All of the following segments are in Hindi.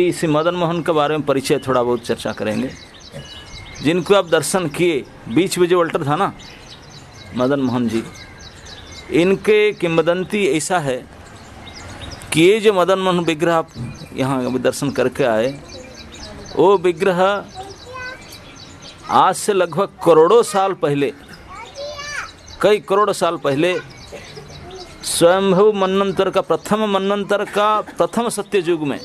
इसी मदन मोहन के बारे में परिचय थोड़ा बहुत चर्चा करेंगे, जिनको आप दर्शन किए। बीच में जो अल्टर था ना मदन मोहन जी, इनके किंवदंती ऐसा है कि ये जो मदन मोहन विग्रह आप यहाँ दर्शन करके आए, वो विग्रह आज से लगभग करोड़ों साल पहले, कई करोड़ साल पहले स्वयंभू मन्वंतर का प्रथम सत्य युग में,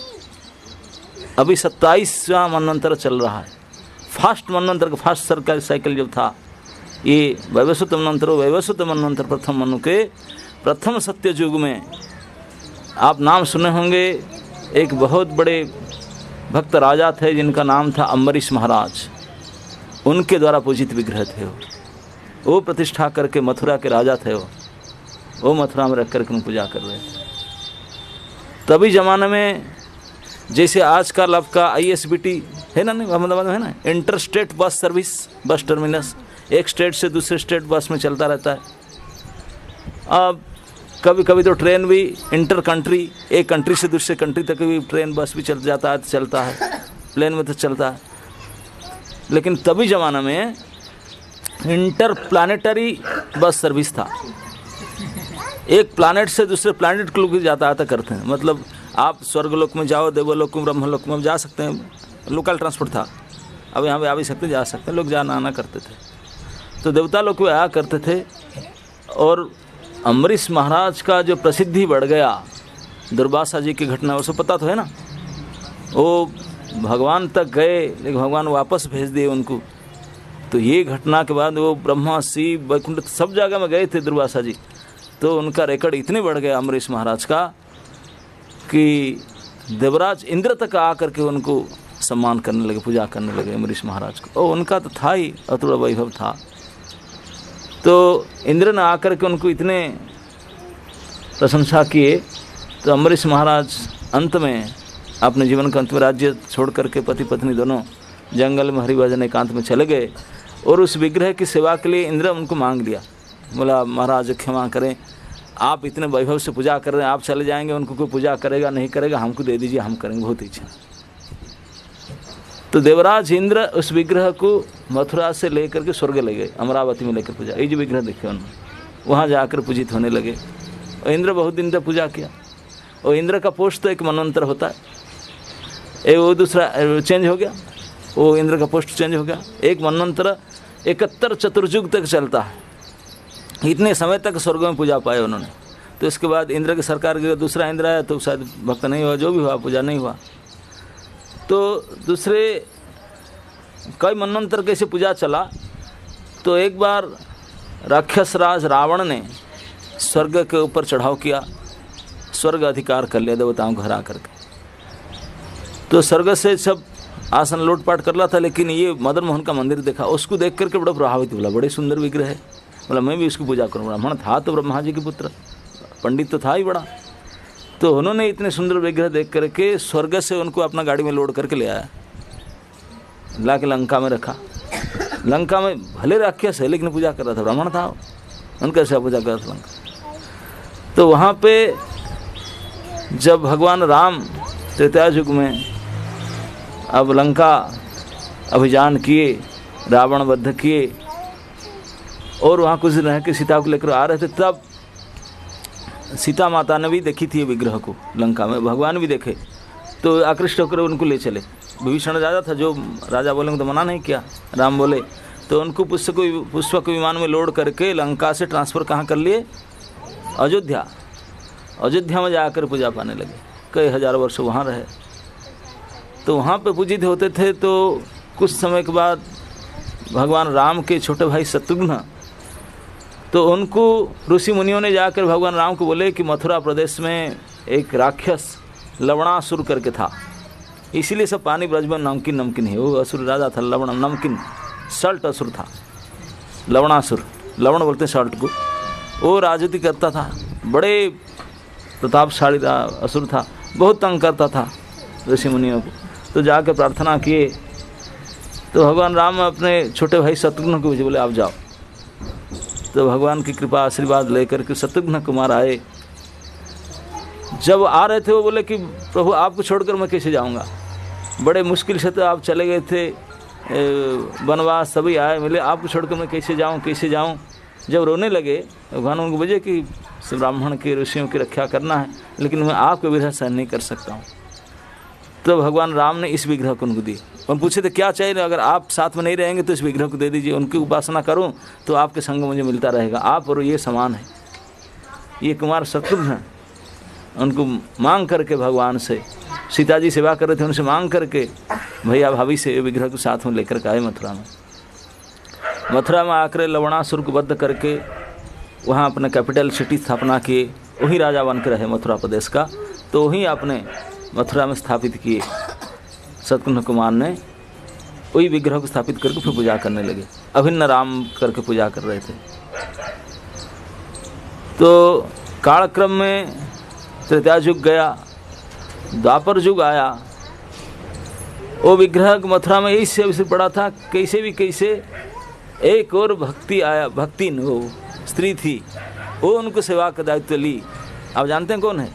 अभी 27वां मन्वंतर चल रहा है। फास्ट मन्वंतर का फास्ट सरकारी साइकिल जब था, ये वैवस्वत मन्वंतर प्रथम मनु के प्रथम सत्य युग में आप नाम सुने होंगे। एक बहुत बड़े भक्त राजा थे जिनका नाम था अम्बरीश महाराज, उनके द्वारा पूजित विग्रह थे वो प्रतिष्ठा करके, मथुरा के राजा थे वो मथुरा में रख करके पूजा कर रहे थे। तभी ज़माने में जैसे आजकल आपका ISBT है ना, नहीं अहमदाबाद में है ना, inter state bus service, bus terminus एक स्टेट से दूसरे स्टेट बस में चलता रहता है। अब कभी कभी तो ट्रेन भी इंटर कंट्री, एक कंट्री से दूसरे कंट्री तक भी ट्रेन बस भी चलता है, प्लेन में तो चलता है। लेकिन तभी ज़माना में इंटर प्लानेटरी बस सर्विस था, एक प्लानेट से दूसरे प्लानेट के लोग जाता करते हैं। मतलब आप स्वर्गलोक में जाओ, देवलोक में, ब्रह्मलोक में जा सकते हैं, लोकल ट्रांसपोर्ट था। अब यहाँ पे आ भी सकते, जा सकते हैं, लोग जाना आना करते थे। तो देवता लोग भी आया करते थे। और अम्बरीश महाराज का जो प्रसिद्धि बढ़ गया, दुर्वासा जी की घटना, उसको पता तो है ना, वो भगवान तक गए लेकिन भगवान वापस भेज दिए उनको। तो ये घटना के बाद वो ब्रह्मा, शिव, वैकुंठ सब जगह में गए थे दुर्वासा जी। तो उनका रिकॉर्ड इतने बढ़ गया अम्बरीश महाराज का कि देवराज इंद्र तक आकर के उनको सम्मान करने लगे, पूजा करने लगे अम्बरीश महाराज को। और उनका तो था ही अतुल वैभव था। तो इंद्र ने आकर के उनको इतने प्रशंसा किए। तो अम्बरीश महाराज अंत में अपने जीवन का अंत में राज्य छोड़ करके पति पत्नी दोनों जंगल में हरिभजन एकांत में चले गए। और उस विग्रह की सेवा के लिए इंद्र उनको मांग लिया, बोला महाराज क्षमा करें, आप इतने वैभव से पूजा कर रहे हैं, आप चले जाएंगे, उनको कोई पूजा करेगा नहीं करेगा, हमको दे दीजिए, हम करेंगे, बहुत इच्छा। तो देवराज इंद्र उस विग्रह को मथुरा से लेकर के स्वर्ग ले गए, अमरावती में लेकर पूजा। ये जो विग्रह देखे उन्होंने, वहाँ जाकर पूजित होने लगे। और इंद्र बहुत दिन तक पूजा किया। और इंद्र का पोस्ट तो एक मनवंतर होता है, एक वो दूसरा चेंज हो गया, वो इंद्र का पोस्ट चेंज हो गया। एक मनवंतर 71 चतुर्युग तक चलता है, इतने समय तक स्वर्ग में पूजा पाए उन्होंने। तो इसके बाद इंद्र की सरकार के दूसरा इंद्र आया तो शायद भक्त नहीं हुआ, जो भी हुआ पूजा नहीं हुआ। तो दूसरे कई मनवंतर कैसे पूजा चला। तो एक बार राक्षस राज रावण ने स्वर्ग के ऊपर चढ़ाव किया, स्वर्ग अधिकार कर लिया देवताओं को हरा करके। तो स्वर्ग से सब आसन लूटपाट कर रहा था। लेकिन ये मदन मोहन का मंदिर देखा, उसको देख करके बड़ा प्रभावित बोला, बड़े सुंदर विग्रह है, बोला मैं भी इसकी पूजा करूँ। ब्राह्मण था तो ब्रह्मा जी के पुत्र, पंडित तो था ही बड़ा। तो उन्होंने इतने सुंदर विग्रह देख करके स्वर्ग से उनको अपना गाड़ी में लोड करके ले आया, ला के लंका में रखा। लंका में भले राक्षस है लेकिन पूजा कर रहा था, ब्राह्मण था, उनके कैसे पूजा कर रहा था लंका। तो वहाँ पे जब भगवान राम त्रेता युग में अब लंका अभियान किए, रावण वध किए, और वहाँ कुछ दिन रह के सीता को लेकर आ रहे थे, तब सीता माता ने भी देखी थी विग्रह को लंका में, भगवान भी देखे। तो आकृष्ट होकर उनको ले चले। विभीषण राजा था, जो राजा बोलेंगे तो मना नहीं किया, राम बोले। तो उनको पुष्पक विमान में लोड करके लंका से ट्रांसफ़र कहाँ कर लिए, अयोध्या। अयोध्या में जाकर पूजा पाने लगे, कई हजार वर्ष वहाँ रहे। तो वहाँ पे पूजित होते थे। तो कुछ समय के बाद भगवान राम के छोटे भाई शत्रुघ्न, तो उनको ऋषि मुनियों ने जाकर भगवान राम को बोले कि मथुरा प्रदेश में एक राक्षस लवणासुर करके था, इसीलिए सब पानी ब्रज में नमकीन है। वो असुर राजा था, लवण नमकीन सल्ट असुर था, लवणासुर, लवण बोलते हैं सल्ट को। वो राजनीति करता था, बड़े प्रतापशाली असुर था, बहुत तंग करता था ऋषि मुनियों को। तो जाकर प्रार्थना किए। तो भगवान राम अपने छोटे भाई शत्रुघ्न को बोले आप जाओ। तो भगवान की कृपा आशीर्वाद लेकर के शत्रुघ्न कुमार आए। जब आ रहे थे वो बोले कि प्रभु आपको छोड़कर मैं कैसे जाऊंगा, बड़े मुश्किल से तो आप चले गए थे वनवास, सभी आए मिले, आपको छोड़कर मैं कैसे जाऊं कैसे जाऊं। जब रोने लगे भगवान उनको बजे कि ब्राह्मण के ऋषियों की रक्षा करना है, लेकिन मैं आपको विरह सहन नहीं कर सकता हूँ। तो भगवान राम ने इस विग्रह को उनको दी। उन पूछे थे क्या चाहिए, अगर आप साथ में नहीं रहेंगे तो इस विग्रह को दे दीजिए, उनकी उपासना करूं तो आपके संग मुझे मिलता रहेगा, आप और ये समान है। ये कुमार शत्रुघ्न हैं, उनको मांग करके भगवान से, सीता जी सेवा कर रहे थे, उनसे मांग करके भैया भाभी से विग्रह को साथ में लेकर के आए मथुरा में। मथुरा में आकर लवणासुर को वध करके वहाँ अपने कैपिटल सिटी स्थापना किए। वही राजा बन के रहे मथुरा प्रदेश का, तो वहीं अपने मथुरा में स्थापित किए। शत्रुघ्न कुमार ने वही विग्रह को स्थापित करके फिर पूजा करने लगे, अभिन्न राम करके पूजा कर रहे थे। तो कालक्रम में त्रेता युग गया, द्वापर युग आया। वो विग्रह मथुरा में यही से अवसर पड़ा था, कैसे भी कैसे एक और भक्ति आया, भक्ति वो स्त्री थी, वो उनको सेवा का दायित्व ली। आप जानते हैं कौन है?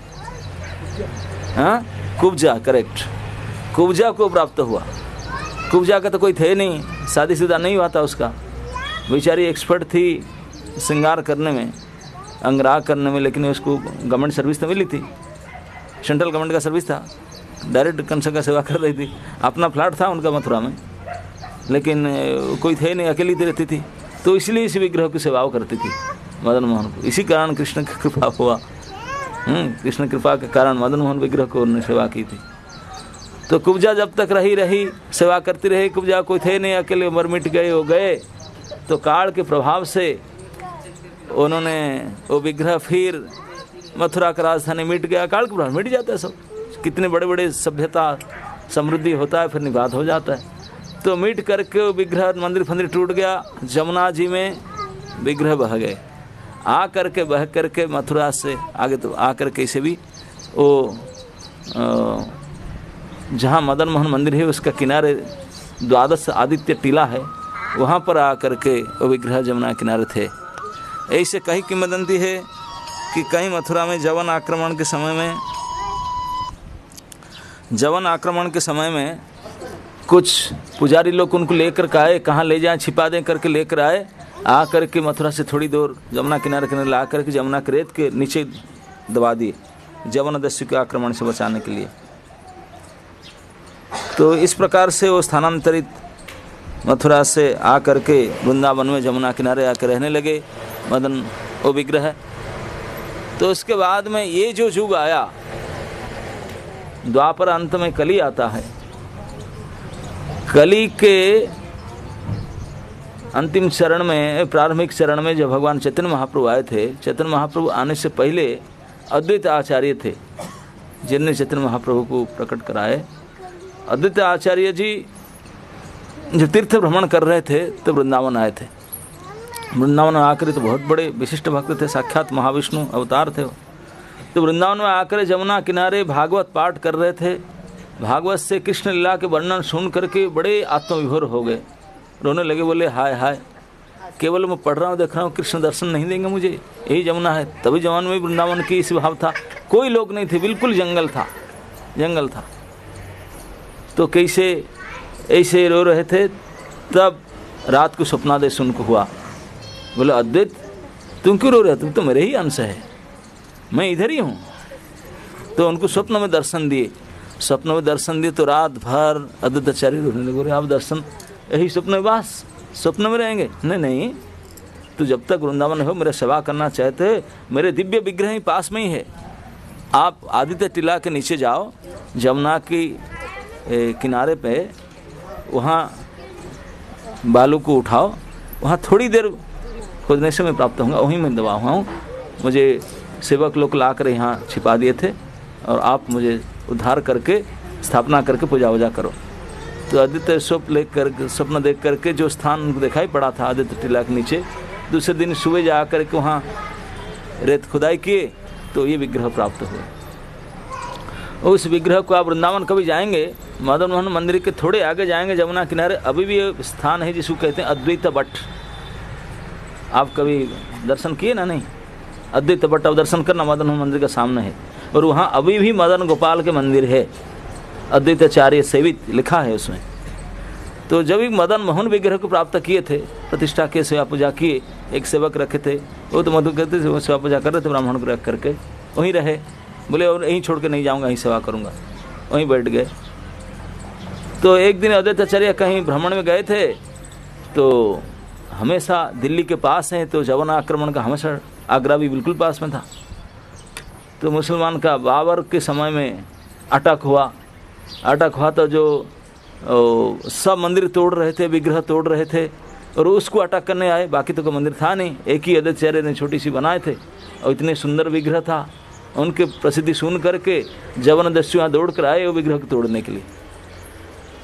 हाँ, कुब्जा, करेक्ट। कुब्जा को प्राप्त हुआ। कुब्जा का तो कोई थे नहीं, शादीशुदा नहीं हुआ था उसका, बेचारी एक्सपर्ट थी श्रृंगार करने में, अंगराग करने में, लेकिन उसको गवर्नमेंट सर्विस तो मिली थी, सेंट्रल गवर्नमेंट का सर्विस था, डायरेक्ट कंस का सेवा कर रही थी। अपना फ्लैट था उनका मथुरा में, लेकिन कोई थे नहीं, अकेली रहती थी, तो इसलिए इस विग्रह की सेवा करती थी मदन मोहन को। इसी कारण कृष्ण की कृपा हुआ, कृष्ण कृपा के कारण मदन मोहन विग्रह को उन्होंने सेवा की थी। तो कुब्जा जब तक रही सेवा करती रही। कुब्जा कोई थे नहीं, अकेले मर मिट गए हो गए। तो काल के प्रभाव से उन्होंने वो विग्रह फिर मथुरा का राजधानी मिट गया। काल के प्रभाव मिट जाता है सब, कितने बड़े बड़े सभ्यता समृद्धि होता है फिर निवाद हो जाता है। तो मिट करके वो विग्रह मंदिर फंदिर टूट गया, जमुना जी में विग्रह बह गए। आ करके बह करके मथुरा से आगे तो आ करके इसे भी वो जहाँ मदन मोहन मंदिर है उसका किनारे द्वादश आदित्य टीला है, वहाँ पर आ करके वो विग्रह जमुना किनारे थे। ऐसे कहीं किंवदंती है कि कहीं मथुरा में जवन आक्रमण के समय में कुछ पुजारी लोग उनको लेकर के आए, कहाँ ले जाएं छिपा दें करके लेकर आए। आ करके मथुरा से थोड़ी दूर जमुना किनारे ला करके जमुना के रेत के नीचे दबा दिए, जवनदस्यु के आक्रमण से बचाने के लिए। तो इस प्रकार से वो स्थानांतरित मथुरा से आ करके वृंदावन में जमुना किनारे आकर रहने लगे मदन वो विग्रह। तो उसके बाद में ये जो युग आया, द्वापर अंत में कली आता है। कली के अंतिम चरण में, प्रारंभिक चरण में जब भगवान चैतन्य महाप्रभु आए थे, चैतन्य महाप्रभु आने से पहले अद्वैत आचार्य थे जिन्होंने चैतन्य महाप्रभु को प्रकट कराए। अद्वैत आचार्य जी जो तीर्थ भ्रमण कर रहे थे तो वृंदावन आए थे। वृंदावन में आकर तो बहुत बड़े विशिष्ट भक्त थे, साक्षात महाविष्णु अवतार थे। तो वृंदावन में आकर जमुना किनारे भागवत पाठ कर रहे थे। भागवत से कृष्ण लीला के वर्णन सुन करके बड़े आत्मविभोर हो गए, रोने लगे, बोले हाय हाय, केवल मैं पढ़ रहा हूँ देख रहा हूँ, कृष्ण दर्शन नहीं देंगे मुझे, यही जमुना है। तभी जमुना में वृंदावन की इस भाव था, कोई लोग नहीं थे, बिल्कुल जंगल था। तो कैसे ऐसे रो रहे थे। तब रात को स्वप्नादेश उनको हुआ, बोले अद्वैत तुम क्यों रो रहे हो, तुम तो मेरे ही अंश है, मैं इधर ही हूँ। तो उनको स्वप्न में दर्शन दिए। तो रात भर अद्वैत आचार्य रोने लगे, बोले आप दर्शन यही स्वप्न में, बस स्वप्न में रहेंगे? नहीं, तो जब तक वृंदावन हो मेरा सेवा करना चाहते, मेरे दिव्य विग्रह ही पास में ही है। आप आदित्य टीला के नीचे जाओ, जमुना की किनारे पे, वहाँ बालू को उठाओ, वहाँ थोड़ी देर खोजने से मैं प्राप्त होऊंगा, वहीं मैं दबा हुआ हूँ। मुझे सेवक लोग ला कर यहाँ छिपा दिए थे और आप मुझे उद्धार करके स्थापना करके पूजा वूजा करो। तो आदित्य स्वप्न देख करके जो स्थान उनको दिखाई पड़ा था आदित्य टीला के नीचे, दूसरे दिन सुबह जा करके वहाँ रेत खुदाई किए तो ये विग्रह प्राप्त हुए। उस विग्रह को आप वृंदावन कभी जाएंगे, मदन मोहन मंदिर के थोड़े आगे जाएंगे जमुना किनारे, अभी भी ये स्थान है जिसको कहते हैं अद्वैत भट्ट। आप कभी दर्शन किए ना? नहीं, अद्वैत भट्ट आप दर्शन करना, मदन मोहन मंदिर के सामने है। और वहाँ अभी भी मदन गोपाल के मंदिर है, अद्वैताचार्य सेवित लिखा है उसमें। तो जब एक मदन मोहन विग्रह को प्राप्त किए थे, प्रतिष्ठा के सेवा पूजा किए, एक सेवक रखे थे, वो तो मधु कहते थे, वो सेवा पूजा कर रहे थे, ब्राह्मण को रख करके वहीं रहे, बोले और यहीं छोड़ के नहीं जाऊँगा, यहीं सेवा करूँगा, वहीं बैठ गए। तो एक दिन अद्वैताचार्य कहीं भ्रमण में गए थे, तो हमेशा दिल्ली के पास हैं, तो जवान आक्रमण का हमेशा आगरा भी बिल्कुल पास में था। तो मुसलमान का बाबर के समय में अटैक हुआ तो जो सब मंदिर तोड़ रहे थे, विग्रह तोड़ रहे थे और उसको अटैक करने आए। बाकी तो कोई मंदिर था नहीं, एक ही अद्वैताचार्य ने छोटी सी बनाए थे और इतने सुंदर विग्रह था। उनके प्रसिद्धि सुन करके जबरदस्ती वहाँ दौड़ कर आए वो विग्रह को तोड़ने के लिए।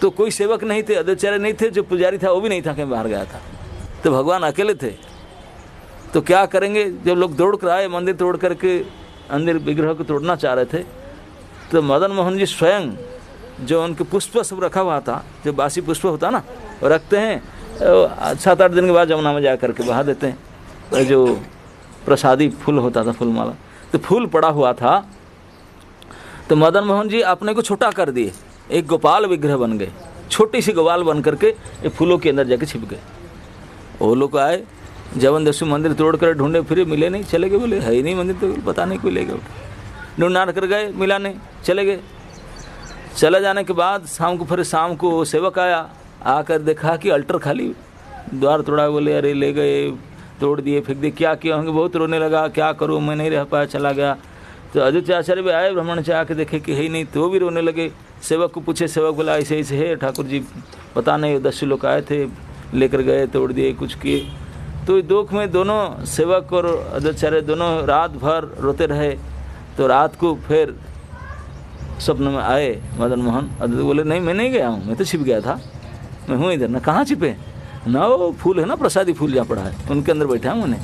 तो कोई सेवक नहीं थे, अद्वैताचार्य नहीं थे, जो पुजारी था वो भी नहीं था, कहीं बाहर गया था। तो भगवान अकेले थे, तो क्या करेंगे। जब लोग दौड़ कर आए, मंदिर तोड़ करके अंदर विग्रह को तोड़ना चाह रहे थे, तो मदन मोहन जी स्वयं जो उनके पुष्प सब रखा हुआ था, जो बासी पुष्प होता ना, वो रखते हैं, 7-8 दिन के बाद जमुना में जा करके बहा देते हैं। जो प्रसादी फूल होता था, फूल माला, तो फूल पड़ा हुआ था। तो मदन मोहन जी अपने को छोटा कर दिए, एक गोपाल विग्रह बन गए, छोटी सी गोपाल बन करके ये फूलों के अंदर जाके छिप गए। वो लोग आए, जबरदस्ती मंदिर तोड़ कर ढूंढे फिरे, मिले नहीं, चले गए। बोले है ही नहीं मंदिर, तो पता नहीं कोई ले गया। ढूंढना कर गए, मिला नहीं, चले गए। चले जाने के बाद शाम को सेवक आया, आकर देखा कि अल्टर खाली, द्वार तोड़ा। बोले अरे ले गए, तोड़ दिए, फेंक दिए, क्या किया होंगे। बहुत रोने लगा, क्या करूँ, मैं नहीं रह पाया, चला गया। तो अद्वैताचार्य भी आए, भ्रमण से आके देखे कि है ही नहीं, तो वो भी रोने लगे। सेवक को पूछे, सेवक बोला ऐसे ऐसे है ठाकुर जी, पता नहीं, 10 लोग आए थे, लेकर गए, तोड़ दिए, कुछ किए। तो दुख में दोनों सेवक और अद्वैताचार्य दोनों रात भर रोते रहे। तो रात को फिर स्वप्न में आए मदन मोहन। बोले नहीं, मैं नहीं गया हूँ, मैं तो छिप गया था, मैं हूँ इधर। ना कहाँ छिपे, ना वो फूल है ना, प्रसादी फूल जहाँ पड़ा है, उनके अंदर बैठा हूँ मैंने।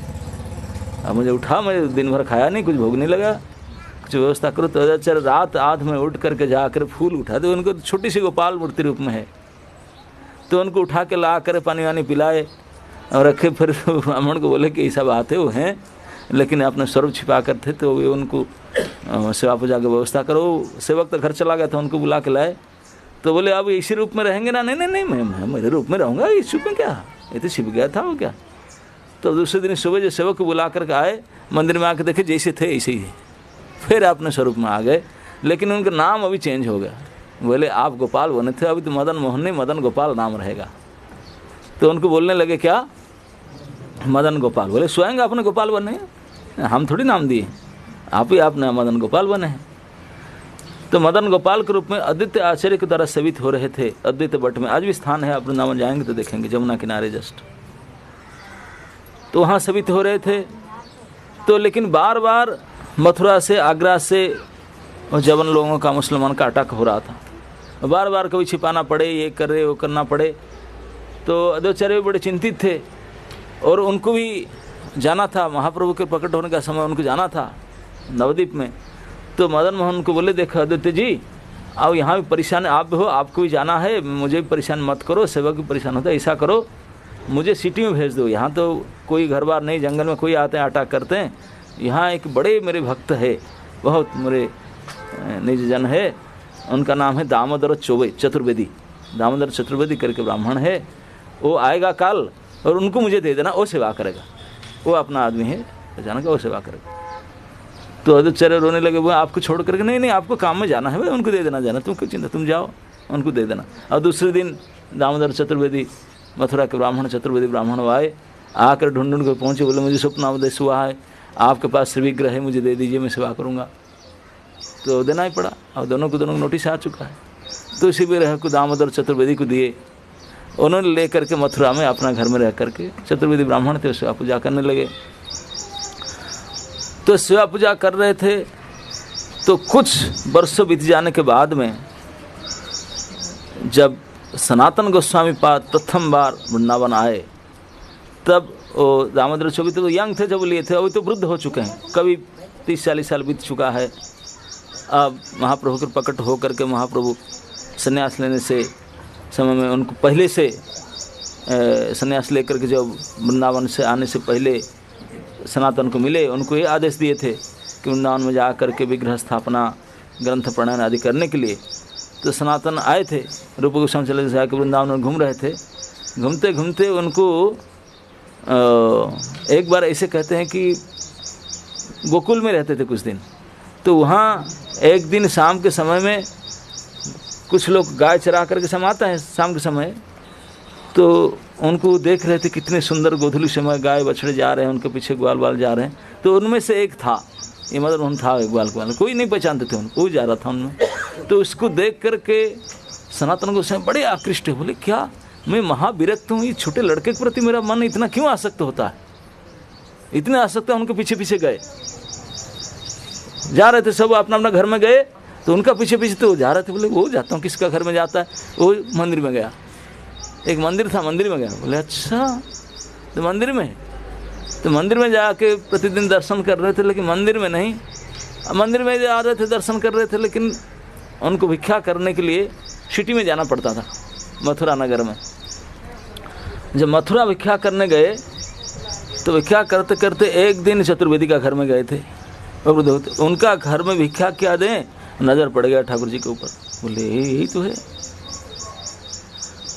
अब मुझे उठा, मैं दिन भर खाया नहीं, कुछ भोग नहीं लगा, कुछ व्यवस्था करो। तो अद्वैताचार्य रात आध में उठ करके जाकर फूल उठा दे, उनको छोटी सी गोपाल मूर्ति रूप में है। तो उनको उठा के ला कर पानी वानी पिलाए और रखे। फिर ब्राह्मण को बोले कि ऐसा बात है, वो हैं लेकिन अपने स्वरूप छिपा कर थे, तो वे उनको सेवा पूजा की व्यवस्था करो। सेवक तो घर चला गया था, उनको बुला के लाए। तो बोले अब इसी रूप में रहेंगे ना। नहीं, मैं मेरे रूप में रहूँगा, इस रूप में क्या, ये तो छिप गया था वो क्या। तो दूसरे दिन सुबह जो सेवक को बुला करके आए, मंदिर में आके देखे जैसे थे ऐसे ही, फिर अपने स्वरूप में आ गए। लेकिन उनका नाम अभी चेंज हो गया। बोले आप गोपाल बने थे, अभी तो मदन मोहन नहीं, मदन गोपाल नाम रहेगा। तो उनको बोलने लगे क्या, मदन गोपाल। बोले स्वयं आपने गोपाल बने, हम थोड़ी नाम दिए, आप ही आपने मदन गोपाल बने हैं। तो मदन गोपाल के रूप में अद्वैत आचार्य के द्वारा सेवित हो रहे थे अद्वैत भट्ट में। आज भी स्थान है, आप वृंदावन जाएंगे तो देखेंगे, जमुना किनारे जस्ट। तो वहाँ सेवित हो रहे थे। तो लेकिन बार बार मथुरा से, आगरा से जवन लोगों का, मुसलमान का अटैक हो रहा था। बार बार कभी छिपाना पड़े, ये करे वो करना पड़े। तो अद्वैताचार्य भी बड़े चिंतित थे और उनको भी जाना था, महाप्रभु के प्रकट होने का समय उनको जाना था नवद्वीप में। तो मदन मोहन को बोले देखो अद्वैत जी, आओ यहाँ भी परेशान आप भी हो, आपको भी जाना है, मुझे भी परेशान मत करो, सेवक भी परेशान होता है, ऐसा करो मुझे सिटी में भेज दो। यहाँ तो कोई घर बार नहीं, जंगल में कोई आते हैं अटैक करते हैं। यहाँ एक बड़े मेरे भक्त है, बहुत मेरे निज जन है, उनका नाम है दामोदर चतुर्वेदी, दामोदर चतुर्वेदी करके ब्राह्मण है। वो आएगा कल और उनको मुझे दे देना, वो सेवा करेगा, वो अपना आदमी है, अचानक वो सेवा करेगा। तो अद्वैताचार्य रोने लगे, वो आपको छोड़ करके, नहीं आपको काम में जाना है भाई, उनको दे देना, जाना तुम क्यों चिंता, तुम जाओ उनको दे देना। और दूसरे दिन दामोदर चतुर्वेदी, मथुरा के ब्राह्मण, चतुर्वेदी ब्राह्मण आए, आकर ढूंढ के पहुँचे। बोले मुझे स्वप्नावदेश हुआ है, आपके पास श्री विग्रह है, मुझे दे दीजिए, मैं सेवा करूँगा। तो देना ही पड़ा, और दोनों को नोटिस आ चुका है। तो इसी विग्रह को दामोदर चतुर्वेदी को दिए। उन्होंने ले करके मथुरा में अपना घर में रह करके, चतुर्वेदी ब्राह्मण थे, सेवा पूजा करने लगे। तो सेवा पूजा कर रहे थे। तो कुछ वर्षों बीत जाने के बाद में जब सनातन गोस्वामी पाद प्रथम बार वृंदावन आए, तब वो दामोदर चौबी तो यंग थे जब लिए थे, अभी तो वृद्ध हो चुके हैं, कभी 30-40 साल बीत चुका है। अब महाप्रभु के प्रकट हो करके महाप्रभु संन्यास लेने से समय में उनको पहले से संन्यास लेकर के जब वृंदावन से आने से पहले सनातन को मिले, उनको ये आदेश दिए थे कि वृंदावन में जा कर के विग्रह स्थापना, ग्रंथ प्रणयन आदि करने के लिए। तो सनातन आए थे, रूप गोस्वामी चले से आके वृंदावन में घूम रहे थे। घूमते घूमते उनको एक बार ऐसे कहते हैं कि गोकुल में रहते थे कुछ दिन, तो वहाँ एक दिन शाम के समय में कुछ लोग गाय चरा करके समाते हैं शाम के समय, तो उनको देख रहे थे कितने सुंदर गोधुली समय गाय बछड़े जा रहे हैं, उनके पीछे ग्वाल बाल जा रहे हैं। तो उनमें से एक था, ये मदन मोहन था, एक ग्वाल, कोई नहीं पहचानते थे उनको, कोई जा रहा था उनमें। तो उसको देख करके सनातन गोस्वामी बड़े आकृष्ट है, बोले क्या मैं महाविरक्त हूँ, ये छोटे लड़के के प्रति मेरा मन इतना क्यों आसक्त होता है, इतने आसक्त है। उनके पीछे पीछे गए, जा रहे थे सब अपना अपना घर में गए, तो उनका पीछे पीछे तो जा रहे थे। बोले वो जाता हूँ, किसका घर में जाता है, वो मंदिर में गया, एक मंदिर था मंदिर में गया। बोले अच्छा तो मंदिर में, तो मंदिर में जाके प्रतिदिन दर्शन कर रहे थे, लेकिन मंदिर में नहीं, मंदिर में जा रहे थे दर्शन कर रहे थे, लेकिन उनको भिक्षा करने के लिए सिटी में जाना पड़ता था, मथुरा नगर में। जब मथुरा भिक्षा करने गए तो भिक्षा करते करते एक दिन चतुर्वेदी का घर में गए थे, उनका घर में भिक्षा क्या दें, नज़र पड़ गया ठाकुर जी के ऊपर। बोले यही तो है,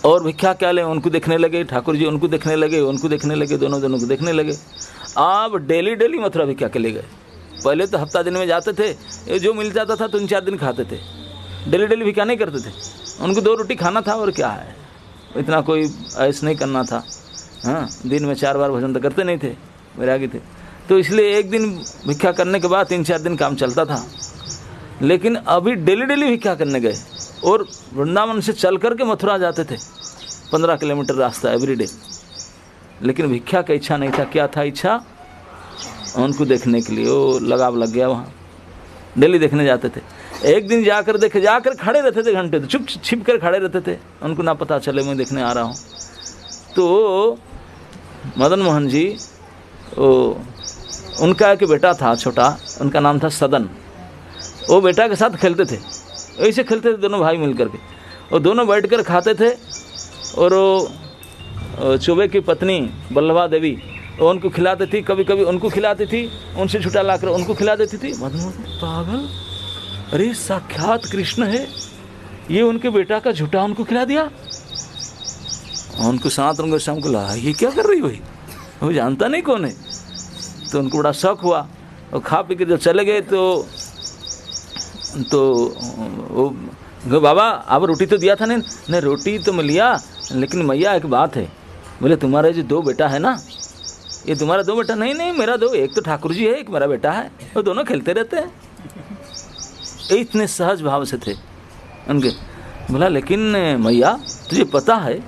और भिक्षा क्या लें, उनको देखने लगे, ठाकुर जी उनको देखने लगे, उनको देखने लगे, दोनों को देखने लगे। अब डेली डेली मथुरा भिक्षा के ले गए। पहले तो हफ्ता दिन में जाते थे, जो मिल जाता था 3-4 दिन खाते थे, डेली डेली भिक्षा नहीं करते थे। उनको 2 रोटी खाना था और क्या है, इतना कोई ऐश नहीं करना था। हाँ, दिन में 4 बार भोजन तो करते नहीं थे, वैरागी थे। तो इसलिए एक दिन भिक्षा करने के बाद 3-4 दिन काम चलता था। लेकिन अभी डेली डेली भिक्षा करने गए और वृंदावन से चल करके मथुरा जाते थे, 15 किलोमीटर रास्ता एवरीडे। लेकिन भिक्षा का इच्छा नहीं था। क्या था इच्छा, उनको देखने के लिए, वो लगाव लग गया वहाँ, डेली देखने जाते थे। एक दिन जाकर खड़े रहते थे घंटे, तो चुप छिप कर खड़े रहते थे, उनको ना पता चले मैं देखने आ रहा हूँ। तो मदन मोहन जी, उनका एक बेटा था छोटा, उनका नाम था सदन। वो बेटा के साथ खेलते थे, ऐसे खेलते थे दोनों भाई मिल करके, और दोनों बैठकर खाते थे। और वो चौबे की पत्नी बल्लभा देवी, वो उनको खिलाती थी, कभी कभी उनको खिलाती थी, उनसे छुटा लाकर उनको खिला देती थी। मदन मोहन पागल, अरे साक्षात कृष्ण है, ये उनके बेटा का झूठा उनको खिला दिया। उनको सनातन गोस्वामी को लगा ये क्या कर रही भाई, वो जानता नहीं कौन है। तो उनको बड़ा शौक हुआ, और खा पी के जब चले गए तो वो बाबा आप रोटी तो दिया था, नहीं रोटी तो मैं लिया, लेकिन मैया एक बात है। बोले तुम्हारे जो 2 बेटा है ना, ये तुम्हारा 2 बेटा? नहीं मेरा 2, एक तो ठाकुर जी है, एक मेरा बेटा है, वो दोनों खेलते रहते हैं। इतने सहज भाव से थे उनके। बोला लेकिन मैया तुझे पता है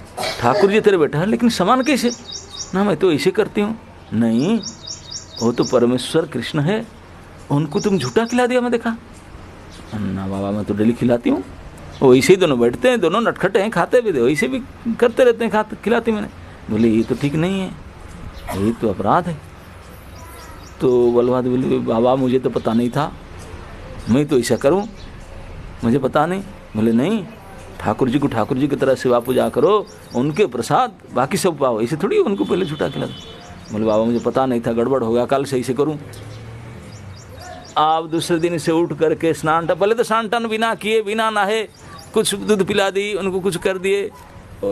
ठाकुर जी तेरे बेटा है, लेकिन समान कैसे? ना मैं तो ऐसे करती हूँ। नहीं, वो तो परमेश्वर कृष्ण है, उनको तुम झूठा खिला दिया, मैं देखा ना बाबा, मैं तो डेली खिलाती हूँ। वो ऐसे ही दोनों बैठते हैं, दोनों नटखटे हैं, खाते भी थे, ऐसे भी करते रहते हैं, खिलाती मैंने। बोले ये तो ठीक नहीं है, ये तो अपराध है। तो बलवाद बोले बाबा मुझे तो पता नहीं था, मैं तो ऐसा करूं, मुझे पता नहीं। बोले नहीं, ठाकुर जी को ठाकुर जी की तरह सेवा पूजा करो, उनके प्रसाद बाकी सब पाओ, ऐसे थोड़ी उनको पहले झूठा खिला दो। बोले बाबा मुझे पता नहीं था, गड़बड़ हो गया, कल से ऐसे करूं। आप दूसरे दिन से उठ करके स्नान, पहले तो स्नान टान बिना किए, बिना नहाए, कुछ दूध पिला दी, उनको कुछ कर दिए।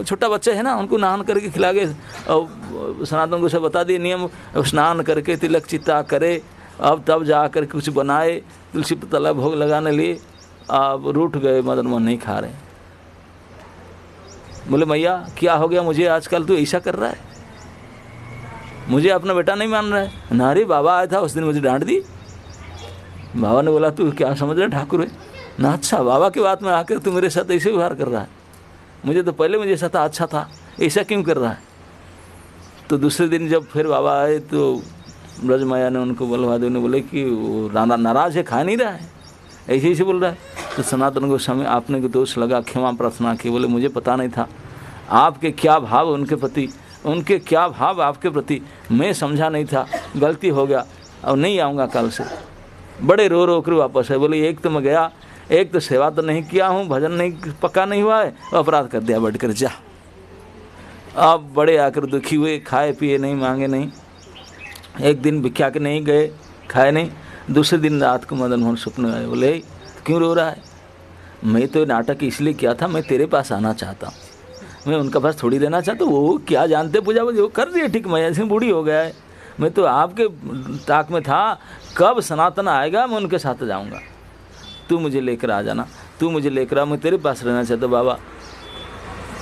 छोटा बच्चा है ना, उनको नहान करके खिला गए, और सनातन को सब बता दिए नियम, स्नान करके तिलक चित्ता करे, अब तब जा कर कुछ बनाए, तुलसी तला भोग लगाने लिए। अब रूठ गए, मदन मोहन नहीं खा रहे। बोले मैया क्या हो गया मुझे आजकल, तू ऐसा कर रहा है, मुझे अपना बेटा नहीं मान रहा है। नारी बाबा आया था उस दिन, मुझे डांट दी। बाबा ने बोला तू क्या समझ रहा है ठाकुर है ना, अच्छा बाबा की बात में आकर तू मेरे साथ ऐसे व्यवहार कर रहा है, मुझे तो पहले मुझे ऐसा था, अच्छा था, ऐसा क्यों कर रहा है। तो दूसरे दिन जब फिर बाबा आए तो ब्रजमाया ने उनको बलवादेव ने बोले कि वो नाराज है, खा नहीं रहा है, ऐसे ही से बोल रहा है। तो सनातन गोस्वामी आपने को दोष लगा, क्षमा प्रार्थना की। बोले मुझे पता नहीं था आपके क्या भाव उनके प्रति, उनके क्या भाव आपके प्रति, मैं समझा नहीं था, गलती हो गया, और नहीं आऊँगा कल से। बड़े रो रो कर वापस है। बोले एक तो मैं गया, एक तो सेवा तो नहीं किया हूँ, भजन नहीं पक्का नहीं हुआ है, अपराध कर दिया बैठ कर, जा। अब बड़े आकर दुखी हुए, खाए पिए नहीं, मांगे नहीं, एक दिन भिक्षा के नहीं गए, खाए नहीं। दूसरे दिन रात को मदन मोहन सपने आए। बोले क्यों रो रहा है? मैं तो नाटक इसलिए किया था, मैं तेरे पास आना चाहता हूँ, मैं उनका पास थोड़ी रहना चाहता हूँ। वो क्या जानते पूजा वो कर दिए ठीक, मैं ऐसे बूढ़ी हो गया है, मैं तो आपके ताक में था, कब सनातन आएगा मैं उनके साथ जाऊँगा, तू मुझे लेकर आ जाना, तू मुझे लेकर आ, मैं तेरे पास रहना चाहता बाबा,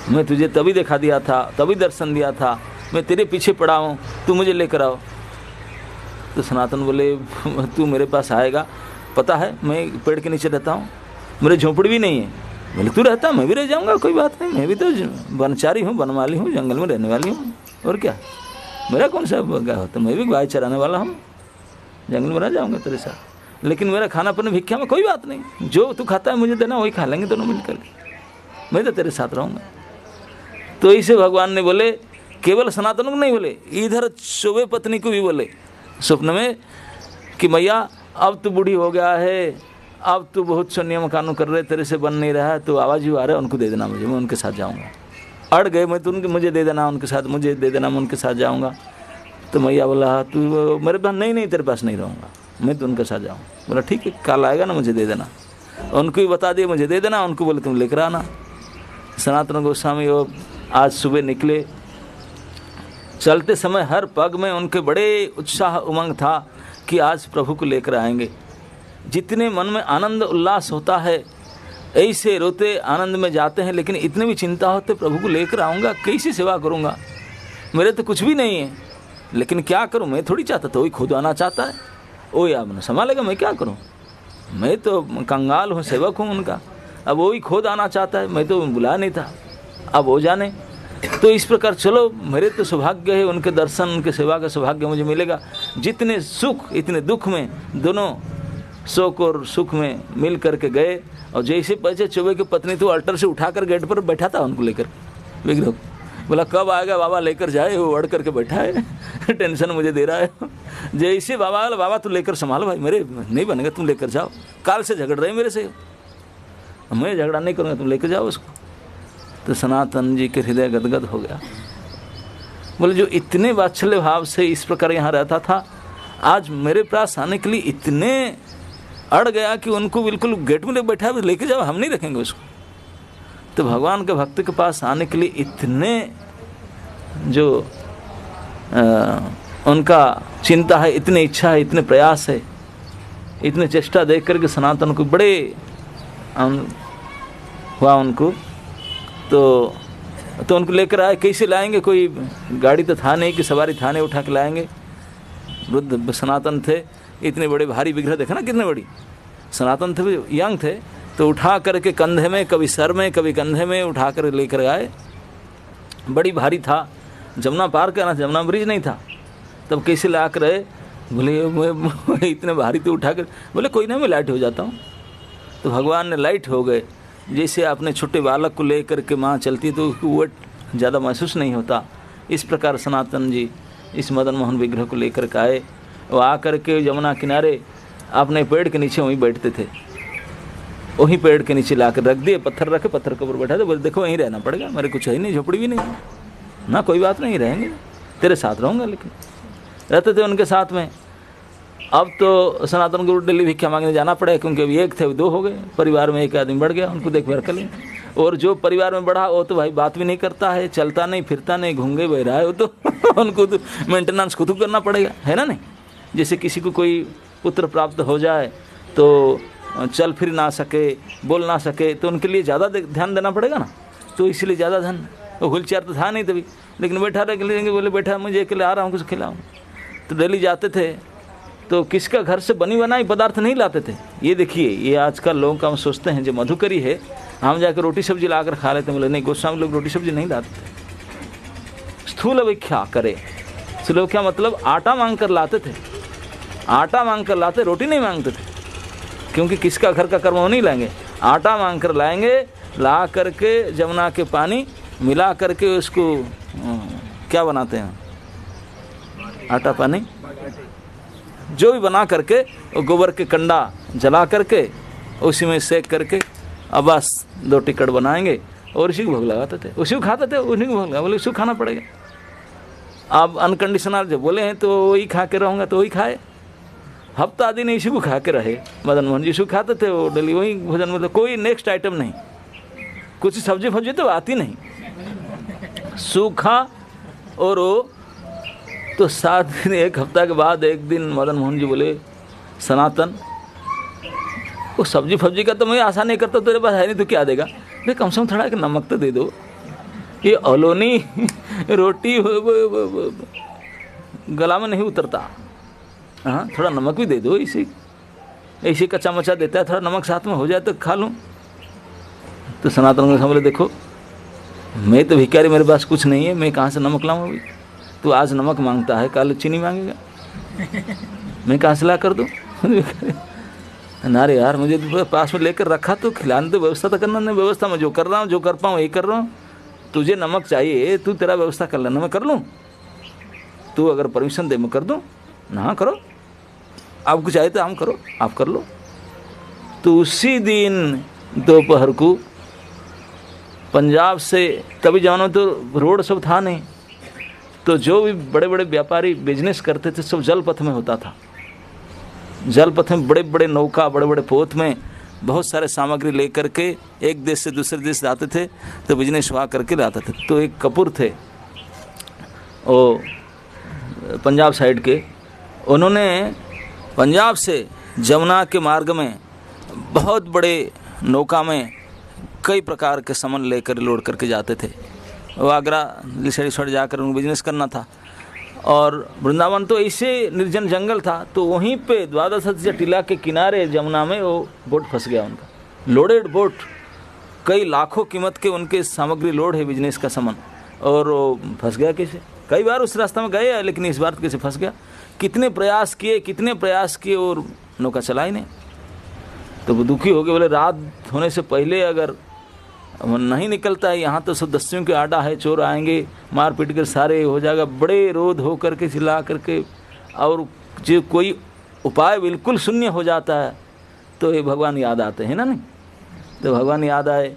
मैं तुझे तभी दिखा दिया था, तभी दर्शन दिया था, मैं तेरे पीछे पड़ा हूँ, तू मुझे लेकर आओ। तो सनातन बोले तू मेरे पास आएगा, पता है मैं पेड़ के नीचे रहता हूँ, मेरे झोंपड़ी भी नहीं है। बोले तू रहता, मैं भी रह जाऊँगा, कोई बात नहीं, मैं भी तो वनचारी हूँ, वनमाली हूँ, जंगल में रहने वाली हूँ, और क्या मेरा कौन सा क्या होता, मैं भी गाय चराने वाला हूँ, जंगल में रह जाऊँगा तेरे साथ, लेकिन मेरा खाना पीना भिक्षा में कोई बात नहीं, जो तू खाता है मुझे देना, वही खा लेंगे दोनों मिलकर, मैं तो तेरे साथ रहूँगा। तो इसे भगवान ने बोले, केवल सनातन को नहीं बोले, इधर चौबे पत्नी को भी बोले स्वप्न में कि मैया अब तू बूढ़ी हो गया है, अब तू बहुत से नियम कानून कर रहे, तेरे से बन नहीं रहा है, तो आवाज़ ही आ रहा है, उनको दे देना मुझे, मैं उनके साथ जाऊँगा। अड़ गए, मैं तो उनके मुझे दे देना, उनके साथ मुझे दे देना, मैं उनके साथ जाऊँगा। तो मैया बोला तू मेरे पास नहीं, तेरे पास नहीं रहूँगा, मैं तो उनके साथ जाऊँ। बोला ठीक है, कल आएगा ना मुझे दे देना, उनको भी बता दिए मुझे दे देना, उनको बोले तुम लेकर आना। सनातन गोस्वामी वो आज सुबह निकले, चलते समय हर पग में उनके बड़े उत्साह उमंग था कि आज प्रभु को लेकर आएंगे। जितने मन में आनंद उल्लास होता है, ऐसे रोते आनंद में जाते हैं, लेकिन इतने भी चिंता होते प्रभु को लेकर आऊँगा, कैसे सेवा करूँगा, मेरे तो कुछ भी नहीं है, लेकिन क्या करूँ, मैं थोड़ी चाहता था, वही खुद आना चाहता है, वो या संभालेगा, मैं क्या करूँ, मैं तो कंगाल हूँ, सेवक हूँ उनका, अब वही खुद आना चाहता है, मैं तो बुलाया नहीं था, अब वो जाने। तो इस प्रकार चलो, मेरे तो सौभाग्य है, उनके दर्शन उनके सेवा का सौभाग्य मुझे मिलेगा। जितने सुख इतने दुख में, दोनों शोक और सुख में मिल करके गए। और जैसे बचे चौबे की पत्नी तो अल्टर से उठाकर गेट पर बैठा था उनको लेकर विग्रह, बोला कब आएगा बाबा लेकर जाए, वो अड़ करके बैठा है टेंशन मुझे दे रहा है। जैसे बाबा बोला बाबा तू लेकर संभालो भाई, मेरे नहीं बनेगा, तुम लेकर जाओ, काल से झगड़ रहे मेरे से, मैं झगड़ा नहीं करूँगा, तुम लेकर जाओ उसको। तो सनातन जी के हृदय गदगद हो गया, बोले जो इतने वात्सल्य भाव से इस प्रकार यहाँ रहता था, आज मेरे पास आने के लिए इतने अड़ गया कि उनको बिल्कुल गेट में बैठा है, लेके जाओ, हम नहीं रखेंगे उसको। तो भगवान के भक्त के पास आने के लिए इतने जो उनका चिंता है, इतनी इच्छा है, इतने प्रयास है, इतने चेष्टा देख करके सनातन को बड़े हुआ उनको। तो उनको लेकर आए, कैसे लाएंगे, कोई गाड़ी तो था नहीं कि सवारी था नहीं, उठा के लाएंगे। वृद्ध सनातन थे, इतने बड़े भारी विग्रह, देखा ना कितने बड़ी सनातन थे, यंग थे, तो उठा करके कंधे में, कभी सर में कभी कंधे में उठा कर लेकर आए, बड़ी भारी था। जमुना पार करना, जमुना ब्रिज नहीं था, तब कैसे ला कर आए, बोले मैं इतने भारी तो उठा कर, बोले कोई ना मैं लाइट हो जाता हूँ। तो भगवान ने लाइट हो गए। जैसे अपने छोटे बालक को लेकर के माँ चलती है तो उसको वेट ज़्यादा महसूस नहीं होता, इस प्रकार सनातन जी इस मदन मोहन विग्रह को लेकर के आए। वो आकर के यमुना किनारे अपने पेड़ के नीचे वहीं बैठते थे, वहीं पेड़ के नीचे ला कर रख दिए, पत्थर रखे, पत्थर के ऊपर बैठा थे, बोले देखो वहीं रहना पड़ेगा, मेरे कुछ है नहीं, झोपड़ी भी नहीं ना, कोई बात नहीं, रहेंगे तेरे साथ रहूँगा। लेकिन रहते थे उनके साथ में। अब तो सनातन गुरु दिल्ली भिक्षा मांगने जाना पड़े, क्योंकि अभी एक थे, दो हो गए, परिवार में एक आदमी बढ़ गया, उनको देखभाल कर लें। और जो परिवार में बढ़ा वो तो भाई बात भी नहीं करता है, चलता नहीं फिरता नहीं, घूंगे बह रहा है, वो तो उनको तो मेंटेनेंस खुद करना पड़ेगा, है ना नहीं। जैसे किसी को कोई पुत्र प्राप्त हो जाए तो चल फिर ना सके, बोल ना सके, तो उनके लिए ज़्यादा ध्यान देना पड़ेगा ना, तो इसलिए ज़्यादा ध्यान। वो व्हील चेयर तो था नहीं तभी, लेकिन बैठा रह लेंगे, बोले बैठा मुझे अकेले आ रहा हूँ कुछ खिलाऊँ। तो डेली जाते थे तो किसका घर से बनी बनाई पदार्थ नहीं लाते थे। ये देखिए, ये आजकल लोग हम सोचते हैं जो मधुकरी है हम जाकर रोटी सब्जी ला कर खा लेते हैं, बोले नहीं, गोस्वामी लोग रोटी सब्जी नहीं लाते थे। स्थूल व्याख्या करे, स्थूल व्याख्या मतलब आटा मांग कर लाते थे, आटा मांग कर लाते, रोटी नहीं मांगते थे, क्योंकि किसका घर का कर्म वो नहीं लाएंगे, आटा मांग कर लाएंगे, ला करके जमुना के पानी मिला करके उसको क्या बनाते हैं, आटा पानी जो भी बना करके, गोबर के कंडा जला करके उसी में सेक करके अब बस 2 टिकट बनाएंगे और उसी को भोग लगाते थे, उसी को खाते थे, उसी को भोग लगा, बोले उसी को खाना पड़ेगा। अब अनकंडीशनल जब बोले हैं तो वही खा के रहूँगा तो वही खाए, हफ्ता दिन इसी को खा के रहे। मदन मोहन जी इसी को खाते थे, वो डेली वही भोजन, मतलब कोई नेक्स्ट आइटम नहीं, कुछ सब्जी फब्जी तो आती नहीं, सूखा। और वो तो 7 दिन, 1 हफ्ता के बाद एक दिन मदन मोहन जी बोले, सनातन वो सब्जी फब्जी का तो मैं आशा नहीं करता, तेरे पास है नहीं तो क्या देगा, अरे कम से कम थोड़ा नमक तो दे दो, ये अलोनी रोटी गला में नहीं उतरता, हाँ थोड़ा नमक भी दे दो, ऐसे कच्चा मचा देता है, थोड़ा नमक साथ में हो जाए तो खा लूँ। तो सनातन को बोले, देखो मैं तो भिखारी, मेरे पास कुछ नहीं है, मैं कहाँ से नमक लाऊँ अभी, तू आज नमक मांगता है कल चीनी मांगेगा, मैं कहाँ से ला कर दूँ। ना रे यार, मुझे तो पास में लेकर रखा तो खिलाने तो व्यवस्था तो करना, नहीं व्यवस्था मैं जो कर रहा हूँ, जो कर पाऊँ यही कर रहा हूँ, तुझे नमक चाहिए तू तेरा व्यवस्था कर लेना, मैं कर लूँ, तू अगर परमिशन दे मैं कर दूँ ना, हाँ करो, आपको चाहिए तो हम करो, आप कर लो। तो उसी दिन दोपहर को पंजाब से, तभी जानो तो रोड सब था नहीं, तो जो भी बड़े बड़े व्यापारी बिजनेस करते थे सब जलपथ में होता था, जलपथ में बड़े बड़े नौका, बड़े बड़े पोत में बहुत सारे सामग्री लेकर के एक देश से दूसरे देश जाते थे, तो बिजनेस हुआ करके लाते थे। तो एक कपूर थे वो पंजाब साइड के, उन्होंने पंजाब से जमुना के मार्ग में बहुत बड़े नौका में कई प्रकार के सामान लेकर लोड करके जाते थे। वो आगरा लिसड़ी जाकर उनको बिजनेस करना था, और वृंदावन तो ऐसे निर्जन जंगल था, तो वहीं पे द्वादश टीला के किनारे जमुना में वो बोट फंस गया, उनका लोडेड बोट, कई लाखों कीमत के उनके सामग्री लोड है बिजनेस का सामान, और वो फंस गया कैसे। कई बार उस रास्ते में गए लेकिन इस बार कैसे फंस गया, कितने प्रयास किए और नौका चला ही नहीं। तो वो दुखी हो गए, बोले रात होने से पहले अगर नहीं निकलता है यहाँ तो सदस्यों के आड़ा है, चोर आएंगे मार पीट कर सारे हो जाएगा, बड़े रोध हो करके चिल्ला करके, और जो कोई उपाय बिल्कुल शून्य हो जाता है तो ये भगवान याद आते हैं ना, नहीं तो भगवान याद आए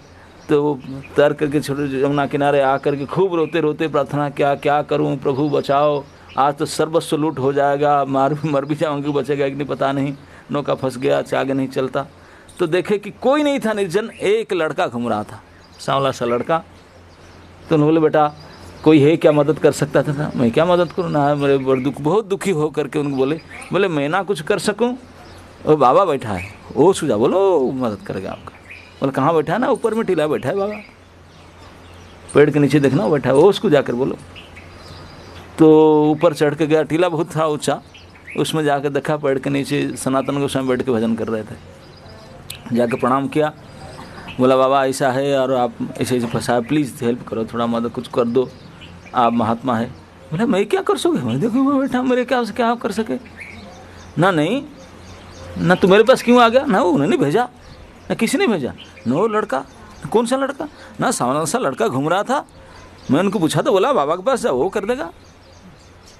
तो वो तैर करके छोटे जमुना किनारे आकर के खूब रोते रोते प्रार्थना, क्या करूं प्रभु बचाओ, आज तो सर्वस्व लूट हो जाएगा, मर भी जाऊंगी, बचेगा कि नहीं पता नहीं, नौका फंस गया, आगे नहीं चलता। तो देखे कि कोई नहीं था, निर्जन एक लड़का घूम रहा था, सांवला सा लड़का। तो उन्होंने बोले, बेटा कोई है क्या मदद कर सकता था? मैं क्या मदद करूँ ना, मेरे बहुत दुखी हो करके उनको बोले मैं ना कुछ कर सकूँ, और बाबा बैठा है, वो सुझा, बोलो मदद करेगा आपका। बोले कहाँ बैठा है? ना ऊपर में टीला बैठा है बाबा, पेड़ के नीचे देखना बैठा है, वो उसको जाकर बोलो। तो ऊपर चढ़ के गया, टीला बहुत था ऊँचा, उसमें जाकर देखा पेड़ के नीचे सनातन गोस्वामी बैठ के भजन कर रहे थे। जाकर प्रणाम किया, बोला बाबा ऐसा है और आप ऐसे फंसा है, प्लीज़ हेल्प करो, थोड़ा मदद कुछ कर दो, आप महात्मा है। बोला मैं क्या कर सकोगे? मैं देखो मैं बैठा, मेरे क्या आप कर सके ना? नहीं ना, तू मेरे पास क्यों आ गया? ना उन्होंने भेजा, ना किसी ने भेजा, नो लड़का, कौन सा लड़का? ना सामने सा लड़का घूम रहा था, मैं उनको पूछा तो बोला बाबा के पास जाओ, वो कर देगा,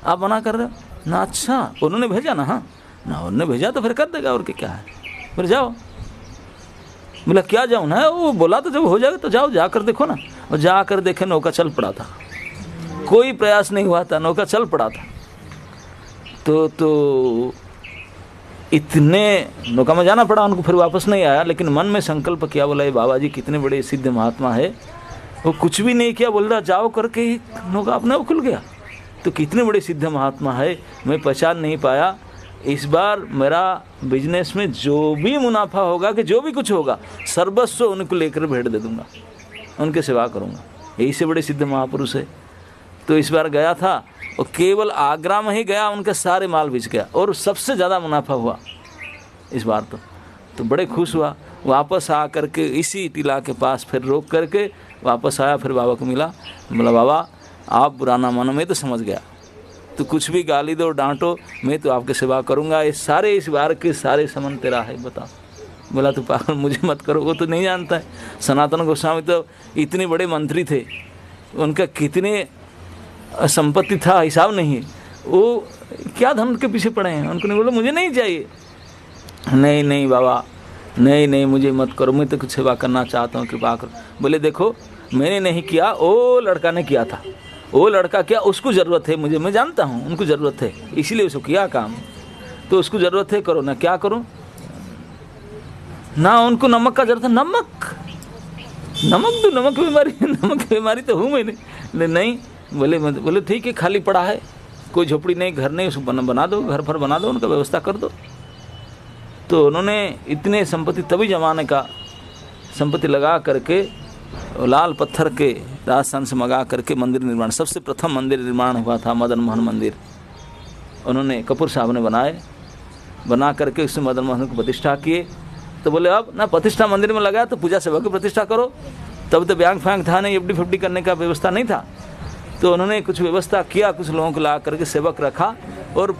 आप मना कर रहे हो ना? अच्छा उन्होंने भेजा ना? हाँ ना, उन्होंने भेजा तो फिर कर देगा, और क्या है, फिर जाओ। बोला क्या जाऊँ ना? वो बोला तो जब हो जाएगा तो जाओ, जाकर देखो ना। और जाकर देखे नौका चल पड़ा था, कोई प्रयास नहीं हुआ था, नौका चल पड़ा था। तो इतने नौका में जाना पड़ा उनको, फिर वापस नहीं आया, लेकिन मन में संकल्प किया, बोला ये बाबा जी कितने बड़े सिद्ध महात्मा है, वो कुछ भी नहीं किया, बोल रहा जाओ करके ही नौका अपने आप खुल गया। तो कितने बड़े सिद्ध महात्मा है, मैं पहचान नहीं पाया। इस बार मेरा बिजनेस में जो भी मुनाफा होगा, कि जो भी कुछ होगा, सर्वस्व उनको लेकर भेंट दे दूंगा, उनके सेवा करूंगा, यही से बड़े सिद्ध महापुरुष है। तो इस बार गया था, और केवल आगरा में ही गया, उनके सारे माल बिक गया, और सबसे ज़्यादा मुनाफा हुआ इस बार। तो बड़े खुश हुआ, वापस आ करके इसी टीला के पास फिर रोक करके वापस आया, फिर बाबा को मिला, बोला बाबा आप बुरा ना मानो, मैं तो समझ गया, तो कुछ भी गाली दो डांटो, मैं तो आपकी सेवा करूंगा, ये सारे इस बार के सारे समन तेरा है, बता। बोला तो पागल, मुझे मत करो, वो तो नहीं जानता है। सनातन गोस्वामी तो इतने बड़े मंत्री थे, उनका कितने संपत्ति था हिसाब नहीं है, वो क्या धन के पीछे पड़े हैं। उनको नहीं बोला मुझे नहीं चाहिए, नहीं बाबा, नहीं मुझे मत करो, मैं तो कुछ सेवा करना चाहता हूँ, कृपा करो। बोले देखो मैंने नहीं किया, वो लड़का ने किया था, वो लड़का क्या, उसको ज़रूरत है मुझे, मैं जानता हूँ उनको ज़रूरत है, इसीलिए उसको किया काम। तो उसको ज़रूरत है करो, ना क्या करूँ, ना उनको नमक का जरूरत है, नमक तो नमक की बीमारी तो हूँ मैं नहीं। बोले ठीक है, खाली पड़ा है, कोई झोपड़ी नहीं, घर नहीं, उसको बना दो, घर पर बना दो, उनका व्यवस्था कर दो। तो उन्होंने इतने संपत्ति, तभी जमाने का संपत्ति लगा करके लाल पत्थर के राजस्थान से मंगा करके मंदिर निर्माण, सबसे प्रथम मंदिर निर्माण हुआ था मदन मोहन मंदिर। उन्होंने कपूर साहब ने बना करके उसमें मदन मोहन को प्रतिष्ठा किए। तो बोले अब ना प्रतिष्ठा मंदिर में लगाया तो पूजा सेवा की प्रतिष्ठा करो। तब तो बैंक फैंक था नहीं, FD करने का व्यवस्था नहीं था। तो उन्होंने कुछ व्यवस्था किया, कुछ लोगों को ला करके सेवक रखा और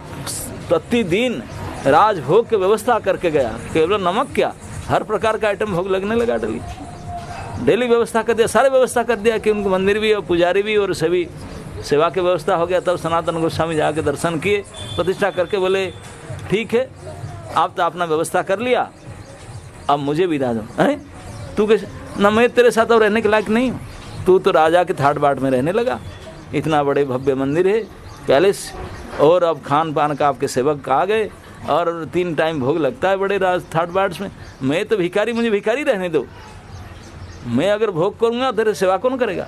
प्रतिदिन राजभोग की व्यवस्था करके गया। केवल नमक क्या, हर प्रकार का आइटम भोग लगने लगा डेली व्यवस्था कर दिया, सारे व्यवस्था कर दिया कि उनको मंदिर भी और पुजारी भी और सभी सेवा की व्यवस्था हो गया। तब सनातन गोस्वामी जाके दर्शन किए, प्रतिष्ठा करके बोले ठीक है, आप तो अपना व्यवस्था कर लिया, अब मुझे विदा दो। अरे तू कैसे, ना मैं तेरे साथ अब रहने के लायक नहीं हूँ, तू तो राजा के थाट बाट में रहने लगा, इतना बड़े भव्य मंदिर है, पैलेस, और अब खान पान का आपके सेवक आ गए और 3 टाइम भोग लगता है बड़े राज थाट बाट में। मैं तो भिखारी, मुझे भिखारी रहने दो, मैं अगर भोग करूँगा तेरे सेवा कौन करेगा,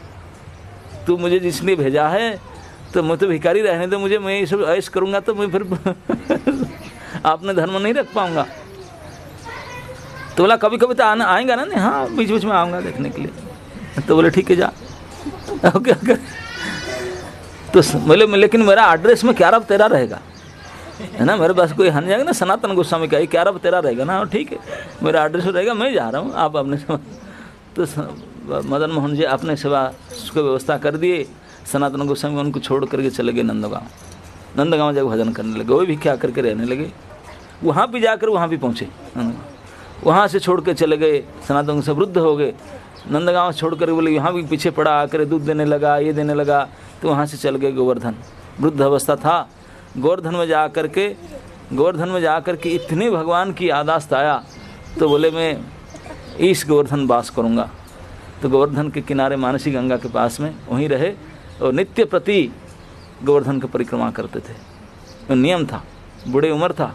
तू मुझे जिसलिए भेजा है तो मैं तो भिखारी रहने दो मुझे, मैं ये सब ऐश करूँगा तो मैं फिर आपने धर्म नहीं रख पाऊँगा। तो बोला कभी कभी तो आएगा ना, नहीं हाँ बीच बीच में आऊँगा देखने के लिए। तो बोले ठीक है जा, क्या कर। तो बोले लेकिन मेरा एड्रेस में 11 तेरा रहेगा, है ना, मेरे पास कोई हन जाएगा ना, सनातन गोस्वामी का 11 तेरा रहेगा ना, ठीक है मेरा एड्रेस रहेगा, मैं जा रहा हूँ, आप अपने सेवा। तो मदन मोहन जी अपने सेवा उसको व्यवस्था कर दिए। सनातन गोस्वामी उनको छोड़ करके चले गए नंदगांव जब भजन करने लगे, वो भी क्या करके रहने लगे। वहाँ भी जाकर वहाँ भी पहुँचे, वहाँ से छोड़ के चले गए, सनातन गोस्वामी वृद्ध हो गए, नंदगांव छोड़ कर बोले यहाँ भी पीछे पड़ा, आकर दूध देने लगा, ये देने लगा। तो वहाँ से चल गए गोवर्धन, वृद्ध अवस्था था। गोवर्धन में जा कर के इतने भगवान की यादाश्त आया, तो बोले मैं इस गोवर्धन वास करूँगा। तो गोवर्धन के किनारे मानसी गंगा के पास में वहीं रहे और नित्य प्रति गोवर्धन की परिक्रमा करते थे। तो नियम था, बूढ़े उम्र था,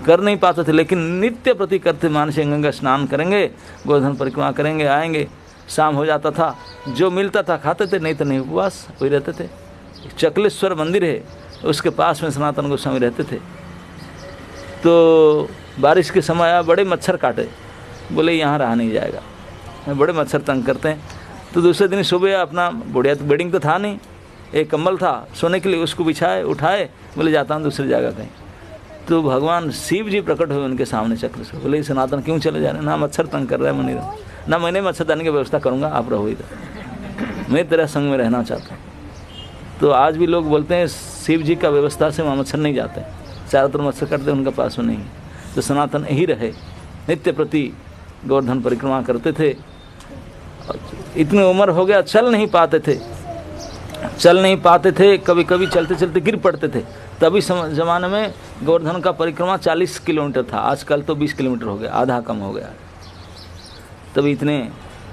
कर नहीं पाते थे, लेकिन नित्य प्रति करते, मानसी गंगा स्नान करेंगे, गोवर्धन परिक्रमा करेंगे, आएंगे, शाम हो जाता था, जो मिलता था खाते थे, नहीं तो नहीं, उपवास वही रहते थे। चकलेश्वर मंदिर है, उसके पास में सनातन गोस्वामी रहते थे। तो बारिश के समय आया, बड़े मच्छर काटे, बोले यहाँ रहा नहीं जाएगा, बड़े मच्छर तंग करते हैं। तो दूसरे दिन सुबह अपना बढ़िया, तो बेडिंग तो था नहीं, एक कंबल था सोने के लिए, उसको बिछाए, उठाए, बोले जाता हूँ दूसरी जगह कहीं। तो भगवान शिव जी प्रकट हुए उनके सामने चक्र से, बोले सनातन क्यों चले जा रहे हैं, ना मच्छर तंग कर रहा है मंदिर, ना मैंने मच्छरदानी की व्यवस्था करूँगा, आप रहो इधर, मैं तेरा संग में रहना चाहता हूँ। तो आज भी लोग बोलते हैं शिव जी का व्यवस्था से वहाँ मच्छर नहीं जाते, चारों तरफ मच्छर करते, उनका पास में नहीं। तो सनातन यही रहे, नित्य प्रति गोवर्धन परिक्रमा करते थे। इतनी उम्र हो गया, चल नहीं पाते थे, कभी कभी चलते चलते गिर पड़ते थे। तभी ज़माने में गोवर्धन का परिक्रमा 40 किलोमीटर था, आजकल तो 20 किलोमीटर हो गया, आधा कम हो गया। तभी इतने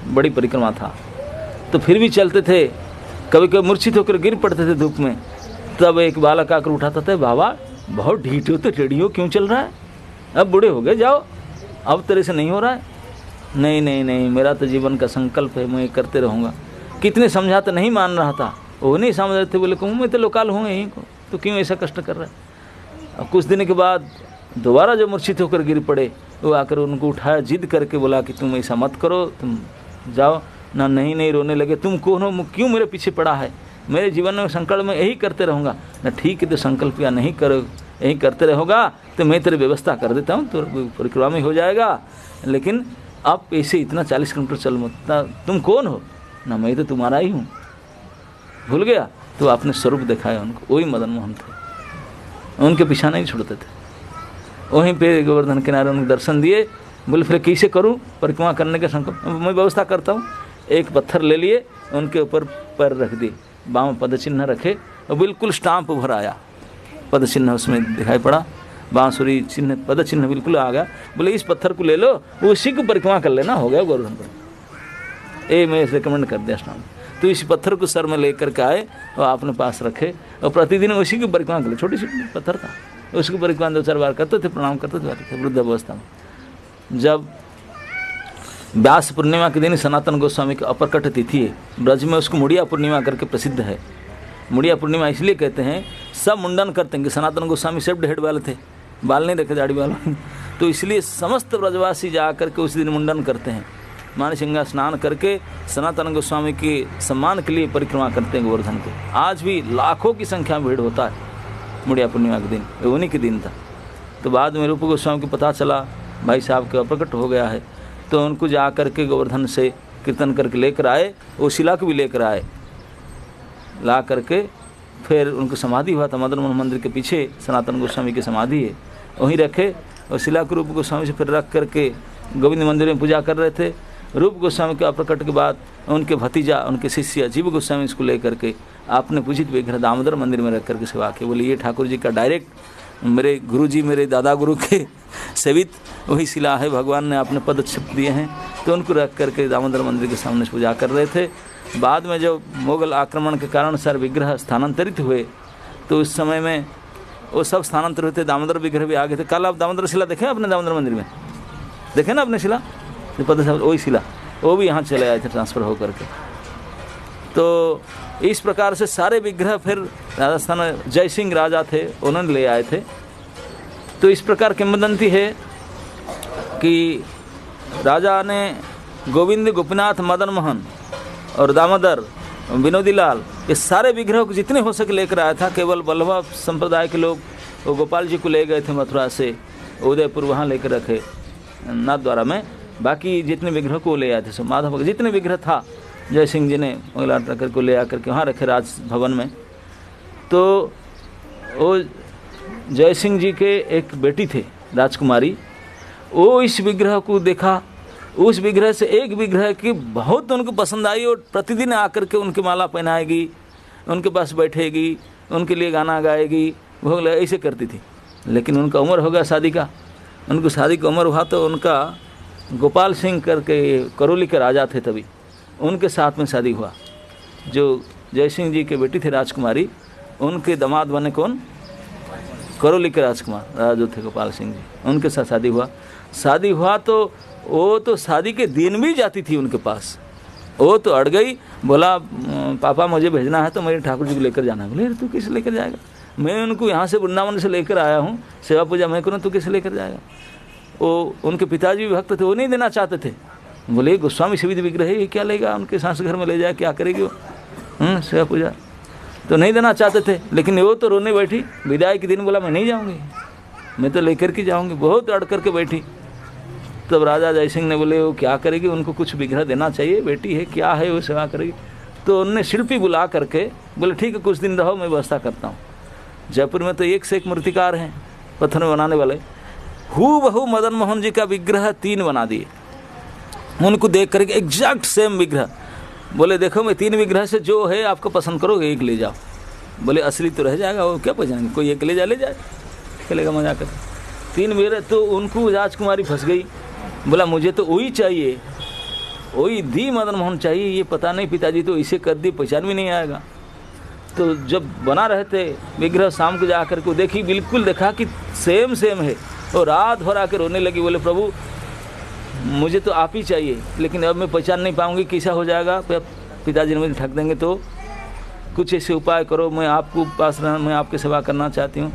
बड़ी परिक्रमा था, तो फिर भी चलते थे, कभी कभी मूर्छित होकर गिर पड़ते थे धूप में। तब एक बालक आकर उठाता था, बाबा बहुत ढीठ हो, तो टेढ़ी हो, क्यों चल रहा है, अब बूढ़े हो गए, जाओ, अब तेरे से नहीं हो रहा है। नहीं, मेरा तो जीवन का संकल्प है, मैं करते रहूँगा। कितने समझाते, नहीं मान रहा था, वो नहीं समझ रहे थे, बोले कहूँ मैं तो लोकल हूँ यहीं को, तो क्यों ऐसा कष्ट कर रहा है। अब कुछ दिन के बाद दोबारा जो मूर्छित होकर गिर पड़े, वो आकर उनको उठाया, जिद करके बोला कि तुम ऐसा मत करो, तुम जाओ ना। नहीं, रोने लगे, तुम कौन हो, क्यों मेरे पीछे पड़ा है, मेरे जीवन में संकल्प में यही करते रहूँगा ना। ठीक है, तो संकल्प या नहीं करो, यही करते रहोगा तो मैं तेरी व्यवस्था कर देता हूँ, तो परिक्रमा में हो जाएगा, लेकिन अब ऐसे इतना 40 किलोमीटर चल मत। तुम कौन हो ना, मैं तो तुम्हारा ही हूँ, भूल गया। तो आपने स्वरूप दिखाया उनको, वही मदन मोहन थे, उनके पीछा नहीं छोड़ते थे। वहीं पे गोवर्धन किनारे उनको दर्शन दिए, बोले फिर कैसे करूं परिक्रमा करने का संकल्प, मैं व्यवस्था करता हूं। एक पत्थर ले लिए, उनके ऊपर पैर रख दिए, बाम पद चिन्ह रखे और बिल्कुल स्टाम्प भर आया, पद चिन्ह उसमें दिखाई पड़ा, बांसुरी चिन्ह, पद चिन्ह बिल्कुल आ गया। बोले इस पत्थर को ले लो, उसी को परिक्रमा कर लेना, हो गया गोवर्धन पर। मैं रिकमेंड कर दिया स्टाम्प। तो इस पत्थर को सर में लेकर के आए और आपने पास रखे और प्रतिदिन उसी की परिक्रमा कर ले। छोटी सी पत्थर था, उसकी परिक्रमा 2-4 बार करते थे, प्रणाम करते थे वृद्ध अवस्था में। जब व्यास पूर्णिमा के दिन सनातन गोस्वामी की अपरकट तिथि है, ब्रज में उसको मुड़िया पूर्णिमा करके प्रसिद्ध है। मुड़िया पूर्णिमा इसलिए कहते हैं, सब मुंडन करते हैं कि सनातन गोस्वामी शेप्ड हेड वाले थे, बाल नहीं रखे दाढ़ी वाला, तो इसलिए समस्त ब्रजवासी जा करके उस दिन मुंडन करते हैं। मानसिंगा स्नान करके सनातन गोस्वामी के सम्मान के लिए परिक्रमा करते हैं गोवर्धन के। आज भी लाखों की संख्या में भीड़ होता है मुड़िया पूर्णिमा के दिन, उन्हीं के दिन था। तो बाद में रूप गोस्वामी को पता चला भाई साहब के अप्रकट हो गया है, तो उनको जा करके गोवर्धन से कीर्तन करके लेकर आए, वो शिला को भी लेकर आए, ला करके फिर उनको समाधि हुआ था मदन मोहन मंदिर के पीछे सनातन गोस्वामी की समाधि है, वहीं रखे और शिला को रूप गोस्वामी से फिर रख करके गोविंद मंदिर में पूजा कर रहे थे। रूप गोस्वामी के अप्रकट के बाद उनके भतीजा, उनके शिष्य अजीब गोस्वामी इसको लेकर के आपने पूजित विग्रह दामोदर मंदिर में रख करके सेवा की। बोले ये ठाकुर जी का डायरेक्ट मेरे गुरु जी, मेरे दादा गुरु के सेवित वही शिला है, भगवान ने आपने पद छप दिए हैं, तो उनको रख करके दामोदर मंदिर के सामने पूजा कर रहे थे। बाद में जब मुगल आक्रमण के कारण सर विग्रह स्थानांतरित हुए, तो उस समय में वो सब स्थानांतरित हुए, दामोदर विग्रह भी आ गए थे। कल आप दामोदर शिला देखें अपने दामोदर मंदिर में, देखें ना अपने शिला, पता साहब वही शिला, वो भी यहाँ चले आए थे ट्रांसफ़र होकर के। तो इस प्रकार से सारे विग्रह फिर राजस्थान में जय सिंह राजा थे, उन्होंने ले आए थे। तो इस प्रकार किंवदंती है कि राजा ने गोविंद, गोपीनाथ, मदन मोहन और दामोदर, विनोदी लाल, ये सारे विग्रहों को जितने हो सके लेकर आया था। केवल वल्लभ संप्रदाय के लोग वो गोपाल जी को ले गए थे मथुरा से उदयपुर, वहाँ लेकर रखे नाथ द्वारा में। बाकी जितने विग्रह को ले आए थे सब माधव, जितने विग्रह था जय सिंह जी ने मंगला ठाकर को ले आकर के वहाँ रखे राजभवन में। तो वो जय सिंह जी के एक बेटी थे राजकुमारी, वो इस विग्रह को देखा, उस विग्रह से एक विग्रह की बहुत उनको पसंद आई और प्रतिदिन आकर के उनकी माला पहनाएगी, उनके पास बैठेगी, उनके लिए गाना गाएगी, भोग लगा, ऐसे करती थी। लेकिन उनका उम्र हो गया शादी का, उनको शादी की उम्र हुआ तो उनका गोपाल सिंह करके करौली के राजा थे, तभी उनके साथ में शादी हुआ। जो जय सिंह जी के बेटी थे राजकुमारी, उनके दामाद बने कौन? करौली के राजकुमार जो थे गोपाल सिंह जी, उनके साथ शादी हुआ। शादी हुआ तो वो तो शादी के दिन भी जाती थी उनके पास, वो तो अड़ गई, बोला पापा मुझे भेजना है तो मेरे ठाकुर जी को लेकर जाना है। बोले तू किसे लेकर जाएगा, मैं उनको यहाँ से वृंदावन से लेकर आया हूँ, सेवा पूजा मैं करूँ, तू किसे लेकर जाएगा। वो उनके पिताजी भी भक्त थे, वो नहीं देना चाहते थे। बोले गोस्वामी सेवित विग्रह है, ये क्या लेगा, उनके सास घर में ले जाए क्या करेगी वो, सेवा पूजा, तो नहीं देना चाहते थे। लेकिन वो तो रोने बैठी, विदाई के दिन बोला मैं नहीं जाऊँगी, मैं तो लेकर के जाऊँगी, बहुत अड़ करके बैठी। तब राजा जय सिंह ने बोले वो क्या करेगी, उनको कुछ विग्रह देना चाहिए, बेटी है क्या है वो सेवा करेगी। तो उनने शिल्पी बुला करके बोले ठीक है कुछ दिन रहो, मैं व्यवस्था करता हूँ। जयपुर में तो एक से एक मूर्तिकार हैं पत्थर में बनाने वाले, हूबहू मदन मोहन जी का विग्रह 3 बना दिए। उनको देख करके एग्जैक्ट सेम विग्रह, बोले देखो मैं 3 विग्रह से जो है आपको पसंद करो एक ले जाओ। बोले असली तो रह जाएगा, वो क्या पहचानेंगे, कोई एक ले जाए चलेगा मजा कर। 3 विग्रह, तो उनको राजकुमारी फंस गई, बोला मुझे तो वही चाहिए, वही दी मदन मोहन चाहिए, ये पता नहीं पिताजी तो इसे कर दी, पहचान भी नहीं आएगा। तो जब बना रहे थे विग्रह, शाम को जा कर के देखी, बिल्कुल देखा कि सेम है, और रात भर आकर रोने लगी। बोले प्रभु मुझे तो आप ही चाहिए, लेकिन अब मैं पहचान नहीं पाऊंगी, कैसा हो जाएगा, पिताजी ने मुझे ठग देंगे, तो कुछ ऐसे उपाय करो, मैं आपको पास रहना, मैं आपकी सेवा करना चाहती हूँ।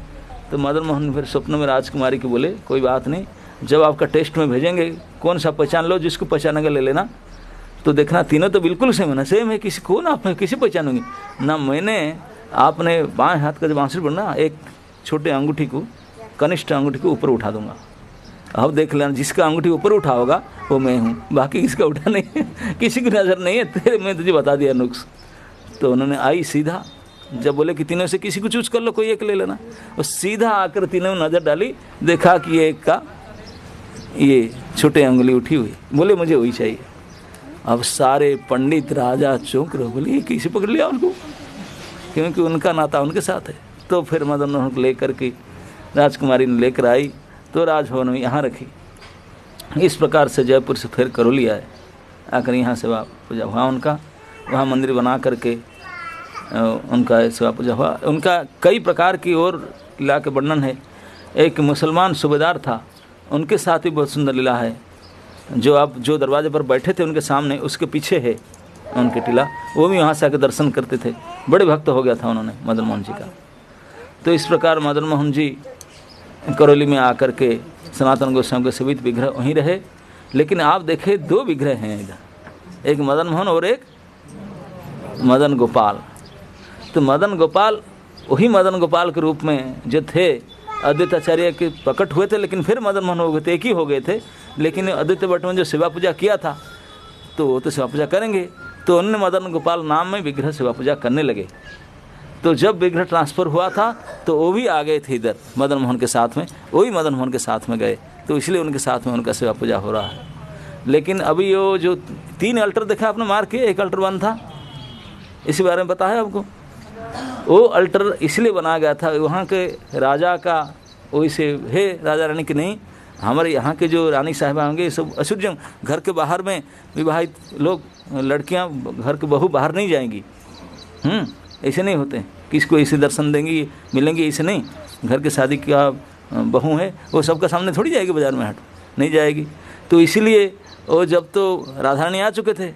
तो मदन मोहन फिर स्वप्न में राजकुमारी के बोले कोई बात नहीं, जब आपका टेस्ट में भेजेंगे कौन सा पहचान लो, जिसको पहचानेगा ले लेना। तो देखना तीनों तो बिल्कुल सेम है ना, सेम है, किसी को ना आप किसी पहचानूंगी ना। मैंने आपने बाएं हाथ का जब बांसुरी पढ़ना, एक छोटे अंगूठी को, कनिष्ठ अंगूठी को ऊपर उठा दूंगा, अब देख लेना जिसका अंगूठी ऊपर उठा होगा वो मैं हूँ, बाकी किसका उठा नहीं है, किसी की नज़र नहीं है, तेरे मैं तुझे बता दिया नुक्स। तो उन्होंने आई सीधा, जब बोले कि तीनों से किसी को चूज कर लो, कोई एक ले लेना, वो सीधा आकर तीनों नज़र डाली, देखा कि ये एक का ये छोटे अंगुली उठी हुई, बोले मुझे वही चाहिए। अब सारे पंडित राजा चौंक रहे, बोले ये किसी पकड़ लिया उनको, क्योंकि उनका नाता उनके साथ है। तो फिर मदन मोहन को लेकर के राजकुमारी ने लेकर आई, तो राजभवन में यहाँ रखी। इस प्रकार से जयपुर से फिर करौली आए, आकर यहाँ सेवा पूजा हुआ उनका, वहाँ मंदिर बना करके उनका सेवा पूजा हुआ। उनका कई प्रकार की और ला के वर्णन है। एक मुसलमान सूबेदार था, उनके साथ भी बहुत सुंदर लीला है। जो आप जो दरवाजे पर बैठे थे उनके सामने, उसके पीछे है उनके टीला, वो भी वहाँ से आकर दर्शन करते थे। बड़े भक्त हो गया था उन्होंने मदन मोहन जी का। तो इस प्रकार मदन मोहन जी करौली में आकर के सनातन गोस्वामी के सेवित विग्रह वहीं रहे। लेकिन आप देखें 2 विग्रह हैं इधर, एक मदन मोहन और एक मदन गोपाल। तो मदन गोपाल वही मदन गोपाल के रूप में जो थे, अद्वैत आचार्य के प्रकट हुए थे, लेकिन फिर मदन मोहन हो गए थे, एक ही हो गए थे। लेकिन अद्वैत भट्ट में जो सेवा पूजा किया था तो वो तो सेवा पूजा करेंगे, तो उन्होंने मदन गोपाल नाम में विग्रह सेवा पूजा करने लगे। तो जब विग्रह ट्रांसफ़र हुआ था तो वो भी आ गए थे इधर मदन मोहन के साथ में, वो भी मदन मोहन के साथ में गए, तो इसलिए उनके साथ में उनका सेवा पूजा हो रहा है। लेकिन अभी वो जो 3 अल्टर देखा आपने मार के, एक अल्टर बंद था, इसी बारे में पता है आपको? वो अल्टर इसलिए बनाया गया था, वहाँ के राजा का वैसे है, राजा रानी की नहीं, हमारे यहाँ के जो रानी साहिबा होंगे सब अशुद्ध, घर के बाहर में विवाहित लोग, लड़कियाँ घर के बहू बाहर नहीं जाएंगी। ऐसे नहीं होते किसको ऐसे दर्शन देंगी मिलेंगी, ऐसे नहीं। घर के शादी का बहू है वो सबका सामने थोड़ी जाएगी, बाजार में हट नहीं जाएगी। तो इसीलिए वो जब तो राधा रानी आ चुके थे,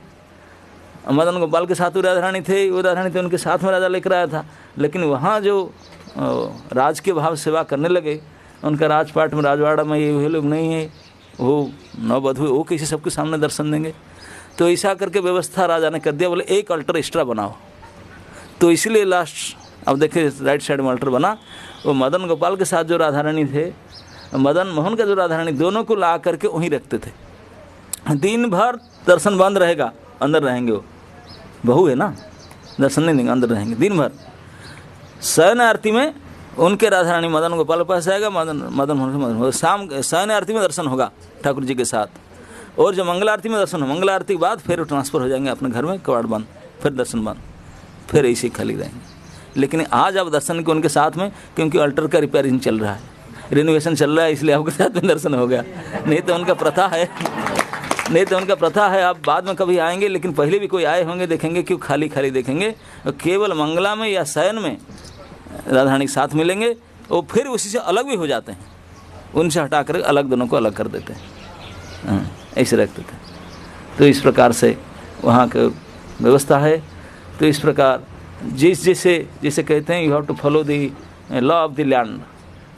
मदन गोपाल के साथ वो राधा रानी थे, उनके साथ में राजा लेकर आया था। लेकिन वहाँ जो राज के भाव सेवा करने लगे, उनका राजपाट में राजवाड़ा में ये लोग नहीं है, वो नववधु, वो कैसे सबके सामने दर्शन देंगे? तो ऐसा करके व्यवस्था राजा ने कर दिया, बोले एक अल्टर एक्स्ट्रा बनाओ। तो इसलिए लास्ट अब देखिए राइट साइड में अल्टर बना, वो मदन गोपाल के साथ जो राधा रानी थे, मदन मोहन का जो राधा रानी, दोनों को ला करके वहीं रखते थे। दिन भर दर्शन बंद रहेगा, अंदर रहेंगे, वो बहू है ना, दर्शन नहीं देंगे, अंदर रहेंगे दिन भर। शयन आरती में उनके राधा रानी मदन गोपाल के पास आएगा, मदन मोहन शाम शयन आरती में दर्शन होगा ठाकुर जी के साथ, और जो मंगल आरती में दर्शन हो, मंगल आरती के बाद फिर ट्रांसफ़र हो जाएंगे अपने घर में, कबाड़ बंद, फिर दर्शन बंद, फिर ऐसे खाली रहेंगे। लेकिन आज आप दर्शन के उनके साथ में, क्योंकि अल्टर का रिपेयरिंग चल रहा है, रिनोवेशन चल रहा है, इसलिए आपके साथ में दर्शन हो गया। नहीं तो उनका प्रथा है, आप बाद में कभी आएंगे, लेकिन पहले भी कोई आए होंगे, देखेंगे क्यों खाली खाली देखेंगे, केवल मंगला में या शयन में राधा रानी के साथ मिलेंगे, वो फिर उसी से अलग भी हो जाते हैं, उनसे हटा कर अलग दोनों को अलग कर देते हैं, ऐसे रखते थे। तो इस प्रकार से वहाँ की व्यवस्था है। तो इस प्रकार जैसे कहते हैं, you have to follow the law of the land,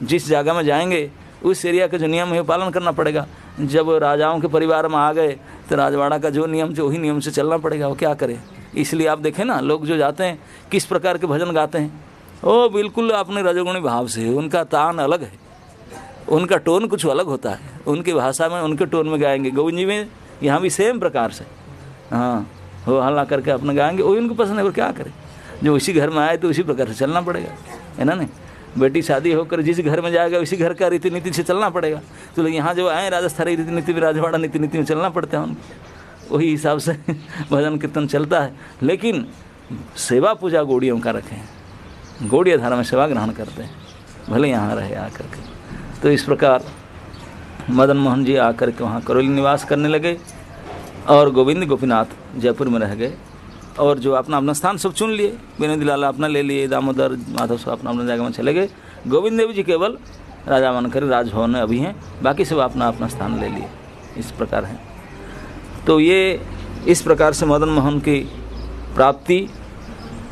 जिस जगह में जाएंगे उस एरिया के जो नियम है पालन करना पड़ेगा। जब राजाओं के परिवार में आ गए तो राजवाड़ा का जो नियम जो वही नियम से चलना पड़ेगा, वो क्या करें। इसलिए आप देखें ना, लोग जो जाते हैं किस प्रकार के भजन गाते हैं, वो बिल्कुल अपने रजोगुणी भाव से है, उनका तान अलग है, उनका टोन कुछ अलग होता है, उनकी भाषा में उनके टोन में गाएंगे। गोविंद जी में यहाँ भी सेम प्रकार से हो हल्ला करके अपना गाएंगे, वही उनको पसंद है, और क्या करें। जो उसी घर में आए तो उसी प्रकार से चलना पड़ेगा, है ना। नहीं, बेटी शादी होकर जिस घर में जाएगा उसी घर का रीति नीति से चलना पड़ेगा। तो यहाँ जो आए राजस्थानी रीति नीति में, राजवाड़ा नीति नीति में चलना पड़ता है उनको, वही हिसाब से भजन कीर्तन चलता है। लेकिन सेवा पूजा गौड़ियों का रखें, गौड़ीय धारा में सेवा ग्रहण करते हैं, भले यहाँ रहे आकर के। तो इस प्रकार मदन मोहन जी आकर के वहाँ करौली निवास करने लगे, और गोविंद गोपीनाथ जयपुर में रह गए, और जो अपना अपना स्थान सब चुन लिए, विनोदी लाला अपना ले लिए, दामोदर माधव सब अपना अपना जगह में चले गए। गोविंद देव जी केवल राजा बनकर राजभवन में अभी हैं, बाकी सब अपना अपना स्थान ले लिए। इस प्रकार है। तो ये इस प्रकार से मदन मोहन की प्राप्ति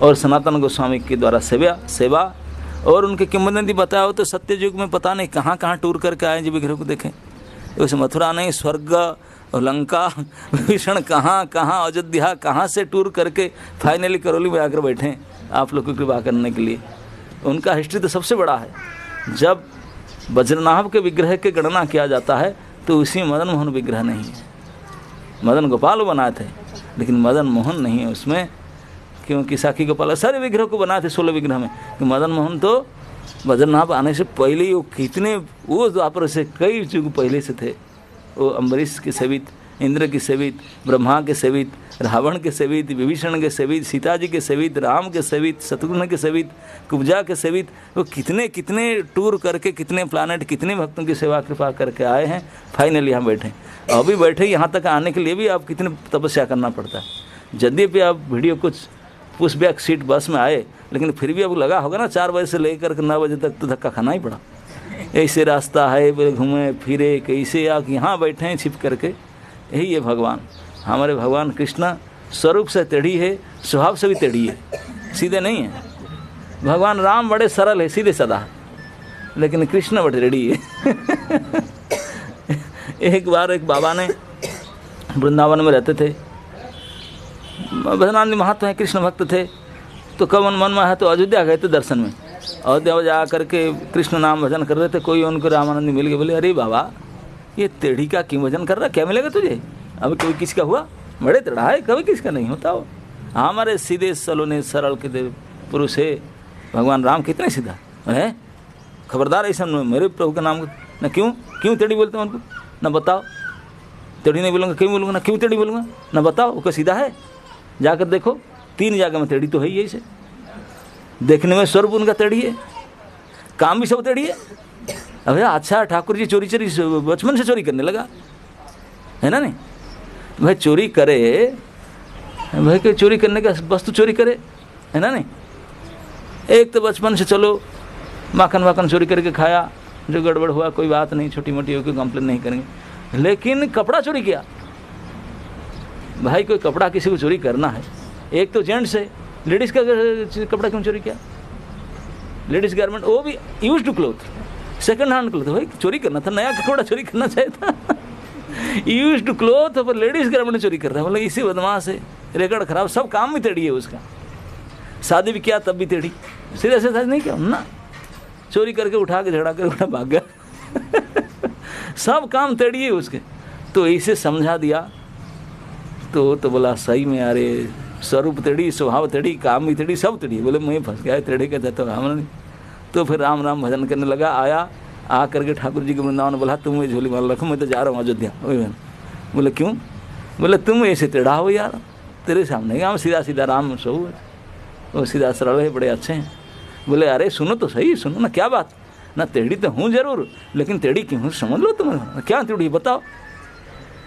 और सनातन गोस्वामी के द्वारा सेवा और उनके किंवदंती बताओ तो सत्ययुग में पता नहीं कहाँ कहाँ टूर करके आए जी विग्रह को देखें। वैसे मथुरा नहीं, स्वर्ग, लंका, भीषण, कहाँ कहाँ, अयोध्या, कहाँ से टूर करके फाइनली करौली में आकर बैठे आप लोग की कृपा करने के लिए। उनका हिस्ट्री तो सबसे बड़ा है। जब वज्रनाभ के विग्रह की गणना किया जाता है तो उसी मदन मोहन विग्रह नहीं है। मदन गोपाल बनाए थे लेकिन मदन मोहन नहीं है उसमें, क्योंकि साखी गोपाल सारे विग्रह को बनाए थे 16 विग्रह में। कि मदन मोहन तो वज्रनाभ आने से पहले ही वो द्वापर से कई युग पहले से थे। वो अम्बरीश के सेवित, इंद्र के सेवित, ब्रह्मा के सेवित, रावण के सेवित, विभीषण के सेवित, सीता जी के सेवित, राम के सेवित, शत्रुघ्न के सेवित, कुब्जा के सेवित। वो कितने कितने टूर करके, कितने प्लानट, कितने भक्तों की सेवा कृपा करके आए हैं। फाइनली यहाँ बैठे, अभी बैठे। यहाँ तक आने के लिए भी आप कितने तपस्या करना पड़ता है। यद्यपि आप वीडियो कुछ पुश बैक सीट बस में आए, लेकिन फिर भी अब लगा होगा ना 4 बजे से लेकर के 9 बजे तक तो धक्का खाना ही पड़ा, ऐसे रास्ता है, बोले घूमे फिरे कैसे, आप यहाँ बैठे हैं छिप करके। यही है भगवान। हमारे भगवान कृष्ण स्वरूप से टेढ़ी है, स्वभाव से भी टेढ़ी है, सीधे नहीं है। भगवान राम बड़े सरल है, सीधे साधा, लेकिन कृष्ण बड़े टेढ़ी है। एक बार एक बाबा ने, वृंदावन में रहते थे, भजनानंद महात्मा है, कृष्ण भक्त थे, तो कवन मन में है तो अयोध्या गए थे दर्शन में। अयोध्या जा करके कृष्ण नाम भजन कर रहे थे, कोई उनको रामानंद मिल गए, बोले अरे बाबा ये टेढ़ी का क्यों भजन कर रहा, क्या मिलेगा तुझे, अभी कोई किसका हुआ, बड़े टेढ़ा है, कभी किसका नहीं होता हो। हमारे सीधे सलोने सरल के पुरुष है भगवान राम, कितने सीधा है, खबरदार ऐसा मेरे प्रभु के नाम न क्यों टेढ़ी बोलते हैं उनको, न बताओ, टेढ़ी नहीं बोलूँगा, क्यों बोलूँगा, न क्यों टेढ़ी बोलूँगा, न बताओ, वो सीधा है, जाकर देखो 3 जगह में टेढ़ी तो है ही ऐसे, देखने में स्वरूप उनका टेढ़ी है, काम भी सब टेढ़ी है। अबे अच्छा ठाकुर जी चोरी बचपन से चोरी करने लगा है ना, नहीं भाई चोरी करे, भाई के चोरी करने का वस्तु चोरी करे, है ना नहीं। एक तो बचपन से चलो माखन चोरी करके खाया, जो गड़बड़ हुआ कोई बात नहीं, छोटी मोटी हो, कोई कंप्लेन नहीं करेंगे। लेकिन कपड़ा चोरी किया, भाई कोई कपड़ा किसी को चोरी करना है, एक तो जेंट्स है, लेडीज़ का कपड़ा क्यों चोरी किया, लेडीज़ गारमेंट, वो भी use to cloth, second hand cloth, भाई चोरी करना था, नया कपड़ा चोरी करना चाहिए था। यूज टू क्लोथ पर लेडीज़ गारमेंट चोरी कर रहा है, बोले इसी बदमाश है, रिकॉर्ड खराब, सब काम भी टेढ़ी है उसका, शादी भी किया तब भी टेढ़ी, सीधे से नहीं किया ना, चोरी करके उठा के झगड़ा कर भाग गया। सब काम टेढ़ी है उसके। तो इसे समझा दिया तो बोला सही में यार स्वरूप टेढ़ी, स्वभाव टेढ़ी, काम भी टेढ़ी, सब टेढ़ी। बोले मैं फंस गया टेढ़े के तो हम नहीं। तो फिर राम राम भजन करने लगा, आया आ करके ठाकुर जी के वृंदावन बोला तुम मुझे झोली मार रखो, मैं तो जा रहा हूँ अयोध्या। बोले क्यों? बोले तुम ऐसे टेढ़ा हो यार, तेरे सामने हम सीधा सीधा राम सो, वो सीधा सरल है, बड़े अच्छे हैं। बोले अरे सुनो तो सही, सुनो ना, क्या बात ना, टेढ़ी तो हूँ जरूर, लेकिन टेढ़ी क्यों हूँ समझ लो तुम, क्या टेढ़ी बताओ।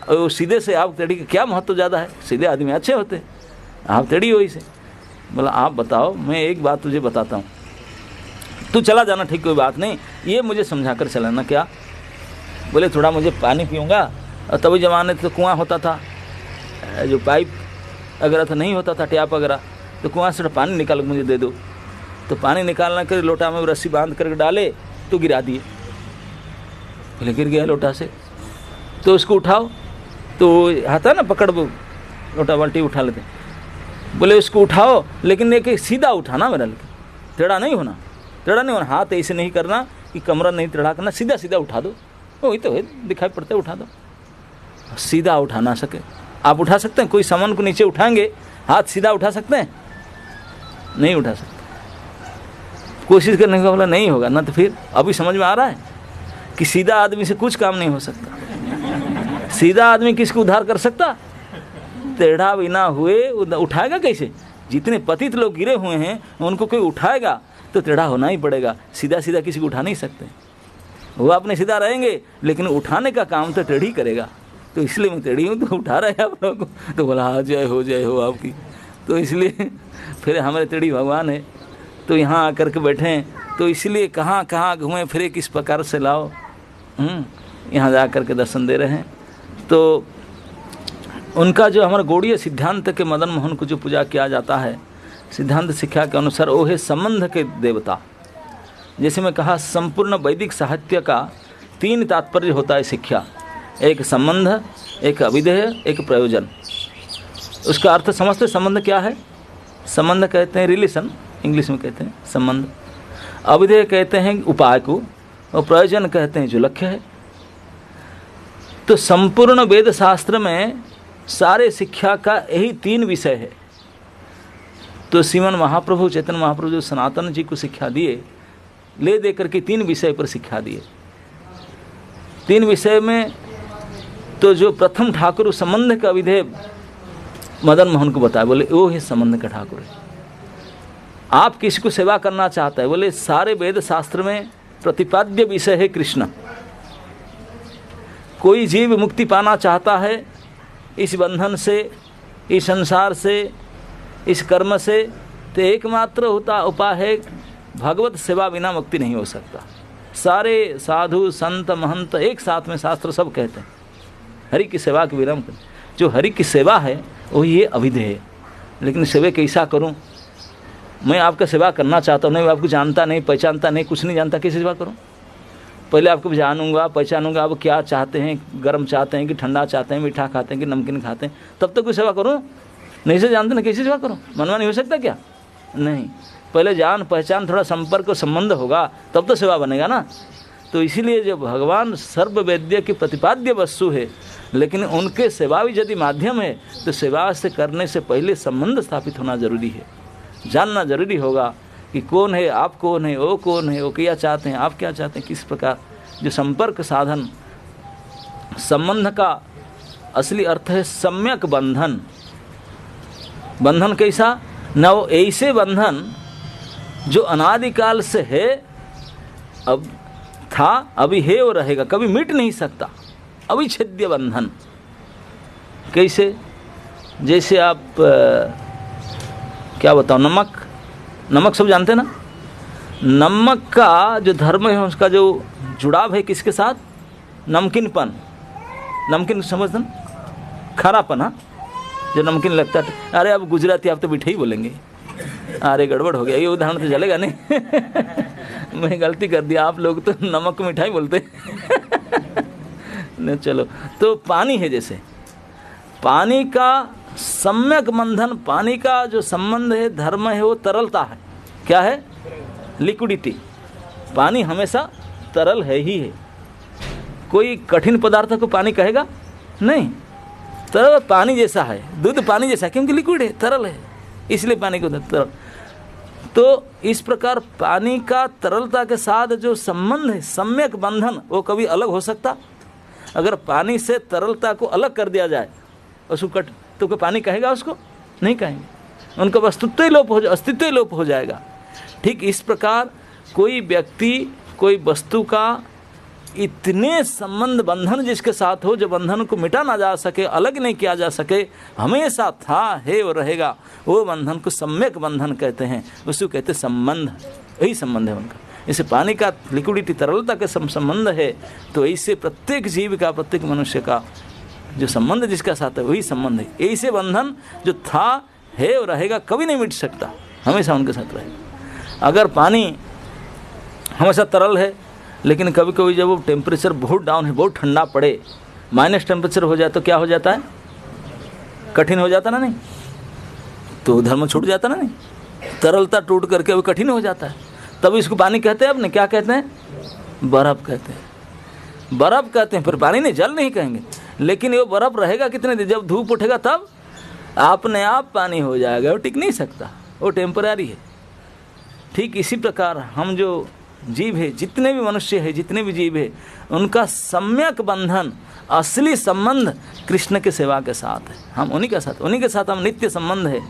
और सीधे से आप टेढ़ी का क्या महत्व ज़्यादा है, सीधे आदमी अच्छे होते, आप टेढ़ी हो इसे। बोला आप बताओ, मैं एक बात तुझे बताता हूँ, तू चला जाना ठीक, कोई बात नहीं, ये मुझे समझा कर चलाना। क्या? बोले थोड़ा मुझे पानी पीऊँगा, और तभी ज़माने तो कुआँ होता था, जो पाइप वगैरह तो नहीं होता था, टैप वगैरह, तो कुआँ से पानी निकाल मुझे दे दो। तो पानी निकालना कर लोटा में रस्सी बांध करके डाले तो गिरा दिए। बोले गिर गया लोटा से, तो उसको उठाओ, तो आता ना पकड़, लोटा बाल्टी उठा लेते। बोले उसको उठाओ, लेकिन एक सीधा उठाना मेरा, लेकिन टेढ़ा नहीं होना, टेढ़ा नहीं होना, हाथ ऐसे नहीं करना कि कमरा नहीं टेढ़ा करना, सीधा सीधा उठा दो। वही तो है, दिखाई पड़ता है, उठा दो। सीधा उठा ना सके, आप उठा सकते हैं? कोई सामान को नीचे उठाएंगे, हाथ सीधा उठा सकते हैं? नहीं उठा सकते। कोशिश करने का बोला नहीं होगा ना, तो फिर अभी समझ में आ रहा है कि सीधा आदमी से कुछ काम नहीं हो सकता। सीधा आदमी किसको उद्धार कर सकता? टेढ़ा बिना हुए उठाएगा कैसे? जितने पतित लोग गिरे हुए हैं उनको कोई उठाएगा तो टेढ़ा होना ही पड़ेगा, सीधा सीधा किसी को उठा नहीं सकते। वो अपने सीधा रहेंगे, लेकिन उठाने का काम तो टेढ़ी करेगा। तो इसलिए मैं टेढ़ी हूँ, तो उठा रहे हैं आप लोगों को। तो बोला हाँ जय हो आपकी। तो इसलिए फिर हमारे टेढ़ी भगवान है, तो यहाँ आकर के बैठे हैं, तो इसलिए कहाँ कहाँ घूमे फिरे, किस प्रकार से लाओ, यहाँ जा कर के दर्शन दे रहे हैं। तो उनका जो हमारा गौड़ीय सिद्धांत के मदन मोहन को जो पूजा किया जाता है, सिद्धांत शिक्षा के अनुसार वो है संबंध के देवता। जैसे मैं कहा, संपूर्ण वैदिक साहित्य का 3 तात्पर्य होता है शिक्षा, एक संबंध, एक अभिधेय, एक प्रयोजन। उसका अर्थ समझते, संबंध क्या है? संबंध कहते हैं रिलेशन, इंग्लिश में कहते हैं संबंध। अभिधेय कहते हैं उपाय को, और प्रयोजन कहते हैं जो लक्ष्य है। तो संपूर्ण वेद शास्त्र में सारे शिक्षा का यही 3 विषय है। तो श्रीमन महाप्रभु, चैतन्य महाप्रभु जो सनातन जी को शिक्षा दिए, ले दे करके 3 विषय पर शिक्षा दिए। 3 विषय में तो जो प्रथम ठाकुर संबंध का विधेय मदन मोहन को बताया, बोले वो है संबंध का ठाकुर है। आप किसी को सेवा करना चाहता है, बोले सारे वेद शास्त्र में प्रतिपाद्य विषय है कृष्ण। कोई जीव मुक्ति पाना चाहता है इस बंधन से, इस संसार से, इस कर्म से, तो एकमात्र होता उपाय है भगवत सेवा, बिना मुक्ति नहीं हो सकता। सारे साधु संत महंत एक साथ में शास्त्र सब कहते हैं हरि की सेवा के विलम्ब करें। जो हरि की सेवा है वो ये अविधेय है। लेकिन सेवा कैसा करूं? मैं आपका सेवा करना चाहता हूँ, नहीं आपको जानता नहीं पहचानता नहीं कुछ नहीं जानता, कैसे सेवा करूँ? पहले आपको जानूंगा पहचानूंगा आप क्या चाहते हैं, गर्म चाहते हैं कि ठंडा चाहते हैं, मीठा खाते हैं कि नमकीन खाते हैं, तब तक कोई सेवा करूँ? नहीं से जानते ना कैसे सेवा करूँ? मनवा नहीं हो सकता क्या? नहीं, पहले जान पहचान थोड़ा संपर्क और संबंध होगा तब तो सेवा बनेगा ना। तो इसीलिए जो भगवान सर्ववेद्य की प्रतिपाद्य वस्तु है, लेकिन उनके सेवा भी यदि माध्यम है तो सेवा से करने से पहले संबंध स्थापित होना जरूरी है। जानना जरूरी होगा कि कौन है, आप कौन है, वो कौन है, वो क्या चाहते हैं, आप क्या चाहते हैं, किस प्रकार। जो संपर्क साधन संबंध का असली अर्थ है सम्यक बंधन। बंधन कैसा? न वो ऐसे बंधन जो अनादिकाल से है, अब था, अभी है और रहेगा, कभी मिट नहीं सकता, अविच्छेद्य बंधन। कैसे? जैसे आप क्या बताओ, नमक सब जानते हैं ना। नमक का जो धर्म है उसका जो जुड़ाव है किसके साथ? नमकीनपन। नमकीन समझते ना, खारापन। हाँ, जो नमकीन लगता है। अरे अब गुजराती आप तो मीठे ही बोलेंगे। अरे गड़बड़ हो गया, ये उदाहरण तो चलेगा नहीं। मैं गलती कर दिया, आप लोग तो नमक को मिठाई बोलते। नहीं, चलो। तो पानी है, जैसे पानी का सम्यक बंधन, पानी का जो संबंध है, धर्म है, वो तरलता है। क्या है? लिक्विडिटी। पानी हमेशा तरल है ही है। कोई कठिन पदार्थ को पानी कहेगा नहीं, तरल पानी जैसा है, दूध पानी जैसा है, क्योंकि लिक्विड है, तरल है, इसलिए पानी को तरल। तो इस प्रकार पानी का तरलता के साथ जो संबंध है, सम्यक बंधन, वो कभी अलग हो सकता? अगर पानी से तरलता को अलग कर दिया जाए उसको तो कोई पानी कहेगा उसको? नहीं कहेंगे, उनका अस्तित्व ही लोप हो जाएगा। ठीक इस प्रकार कोई व्यक्ति कोई वस्तु का इतने संबंध बंधन जिसके साथ हो, जो बंधन को मिटा ना जा सके, अलग नहीं किया जा सके, हमेशा था, है और रहेगा, वो बंधन को सम्यक बंधन कहते हैं। उसको कहते संबंध, यही संबंध है उनका। जैसे पानी का लिक्विडिटी तरलता के संबंध है, तो ऐसे प्रत्येक जीव का, प्रत्येक मनुष्य का जो संबंध जिसका साथ है वही संबंध है। ऐसे बंधन जो था, है और रहेगा, कभी नहीं मिट सकता, हमेशा उनके साथ रहेगा। अगर पानी हमेशा तरल है, लेकिन कभी कभी जब वो टेम्परेचर बहुत डाउन है, बहुत ठंडा पड़े, माइनस टेम्परेचर हो जाए तो क्या हो जाता है? कठिन हो जाता ना, नहीं तो धर्म छूट जाता ना, नहीं तरलता टूट करके वो कठिन हो जाता है। तब इसको पानी कहते हैं, अपने क्या कहते हैं? बर्फ़ कहते हैं। बर्फ़ कहते हैं, फिर पानी नहीं, जल नहीं कहेंगे। लेकिन वो बर्फ़ रहेगा कितने दिन? जब धूप उठेगा तब अपने आप पानी हो जाएगा, वो टिक नहीं सकता, वो टेम्पररी है। ठीक इसी प्रकार हम जो जीव है, जितने भी मनुष्य है, जितने भी जीव है, उनका सम्यक बंधन, असली संबंध कृष्ण के सेवा के साथ है। हम उन्हीं के साथ हम नित्य संबंध है,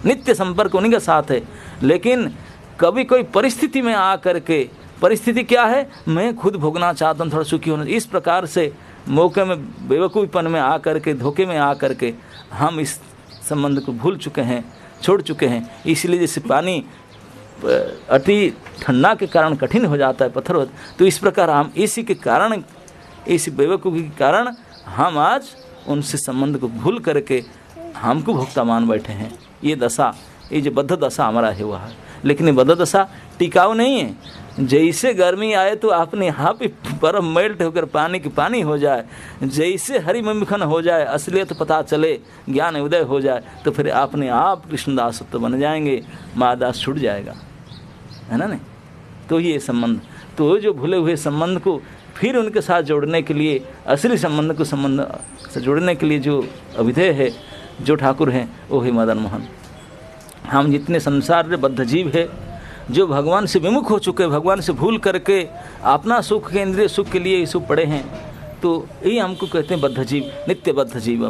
नित्य संपर्क उन्हीं के साथ है। लेकिन कभी कोई परिस्थिति में आ करके, परिस्थिति क्या है? मैं खुद भोगना चाहता हूँ, थोड़ा सुखी होना, इस प्रकार से मौके में, बेवकूफ़पन में आ करके, धोखे में आ करके हम इस संबंध को भूल चुके हैं, छोड़ चुके हैं। इसलिए जैसे पानी अति ठंडा के कारण कठिन हो जाता है, पत्थर होता है, तो इस प्रकार हम इसी के कारण, इसी बेवकूफ़ी के कारण हम आज उनसे संबंध को भूल करके हमको भोक्ता मान बैठे हैं। ये दशा, ये जो बद्ध दशा हमारा है वह है। लेकिन ये बद्ध दशा टिकाऊ नहीं है। जैसे गर्मी आए तो अपने यहाँ पे बर्फ मेल्ट होकर पानी की पानी हो जाए, जैसे हरि मखन हो जाए, असलियत पता चले, ज्ञान उदय हो जाए, तो फिर अपने आप कृष्णदास तो बन जाएंगे, मादास छूट जाएगा, है ना नहीं? तो ये संबंध, तो जो भूले हुए संबंध को फिर उनके साथ जोड़ने के लिए, असली संबंध को संबंध से जोड़ने के लिए जो अभिधेय है, जो ठाकुर हैं, वो है मदन मोहन। हम जितने संसार में बद्ध जीव है, जो भगवान से विमुख हो चुके, भगवान से भूल करके अपना सुख के, इंद्रिय सुख के लिए यीशु पड़े हैं, तो यही हमको कहते हैं बद्ध जीव, नित्य बद्ध जीव।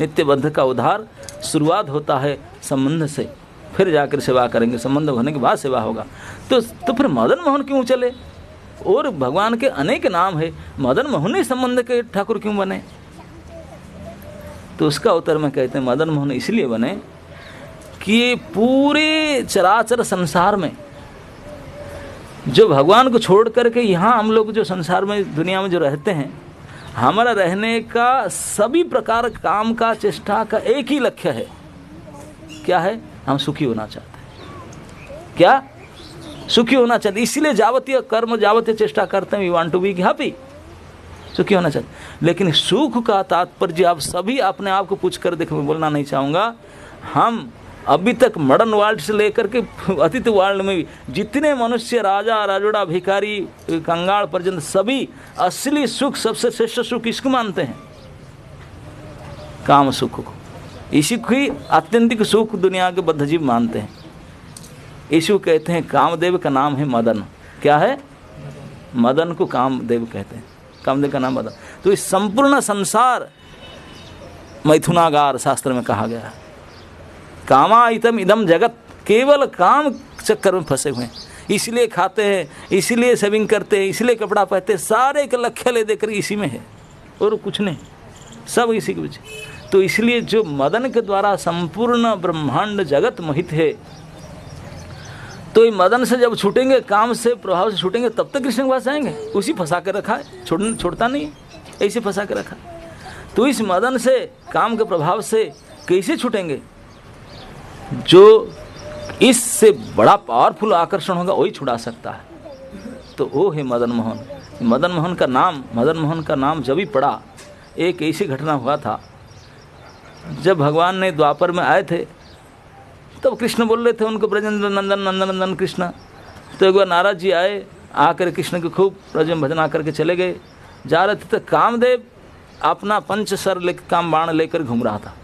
नित्य बद्ध का उद्धार शुरुआत होता है संबंध से, फिर जाकर सेवा करेंगे, संबंध होने के बाद सेवा होगा। तो फिर मदन मोहन क्यों चले? और भगवान के अनेक नाम है, मदन मोहन ही संबंध के ठाकुर क्यों बने? तो उसका उत्तर में कहते हैं मदन मोहन इसलिए बने कि पूरे चराचर संसार में जो भगवान को छोड़ करके यहाँ हम लोग जो संसार में दुनिया में जो रहते हैं, हमारा रहने का सभी प्रकार काम का चेष्टा का एक ही लक्ष्य है, क्या है? हम सुखी होना चाहते हैं। क्या? सुखी होना चाहते, इसीलिए जावतीय कर्म जावतीय चेष्टा करते हैं। We want to be happy, सुखी होना चाहते। लेकिन सुख का तात्पर्य आप सभी अपने आप को पूछ कर देखो, मैं बोलना नहीं चाहूँगा, हम अभी तक मॉडर्न वर्ल्ड से लेकर के अतीत वर्ल्ड में भी जितने मनुष्य, राजा राजोड़ा, भिखारी, कंगाल पर्यंत सभी असली सुख, सबसे श्रेष्ठ सुख किसको मानते हैं? काम सुख को। इसी को ही आत्यंतिक सुख दुनिया के बद्धजीव मानते हैं। इसी को कहते हैं, कामदेव का नाम है मदन। क्या है? मदन को कामदेव कहते हैं, कामदेव का नाम मदन। तो इस संपूर्ण संसार मैथुनागार शास्त्र में कहा गया है। कामायितम इदम जगत, केवल काम चक्कर में फंसे हुए हैं, इसलिए खाते हैं, इसलिए सेविंग करते हैं, इसलिए कपड़ा पहनते हैं, सारे के लक्ष्य ले देकर इसी में है और कुछ नहीं, सब इसी के पीछे। तो इसलिए जो मदन के द्वारा संपूर्ण ब्रह्मांड जगत मोहित है, तो ये मदन से जब छूटेंगे, काम से प्रभाव से छूटेंगे, तब तक कृष्ण के पास जाएंगे। उसी फंसा कर रखा है, छोड़ता नहीं है, ऐसे फंसा कर रखा। तो इस मदन से, काम के प्रभाव से कैसे छूटेंगे? जो इससे बड़ा पावरफुल आकर्षण होगा वही छुड़ा सकता है। तो वो है मदन मोहन। मदन मोहन का नाम जब भी पड़ा, एक ऐसी घटना हुआ था, जब भगवान ने द्वापर में आए थे, तब कृष्ण बोल रहे थे उनको, ब्रजेंद्र नंदन नंदन नंदन कृष्ण। तो एक बार नारद जी आए, आकर कृष्ण के खूब ब्रज में भजना करके चले गए। जा रहे थे तो कामदेव अपना पंचसर लेकर, काम बाण लेकर घूम रहा था।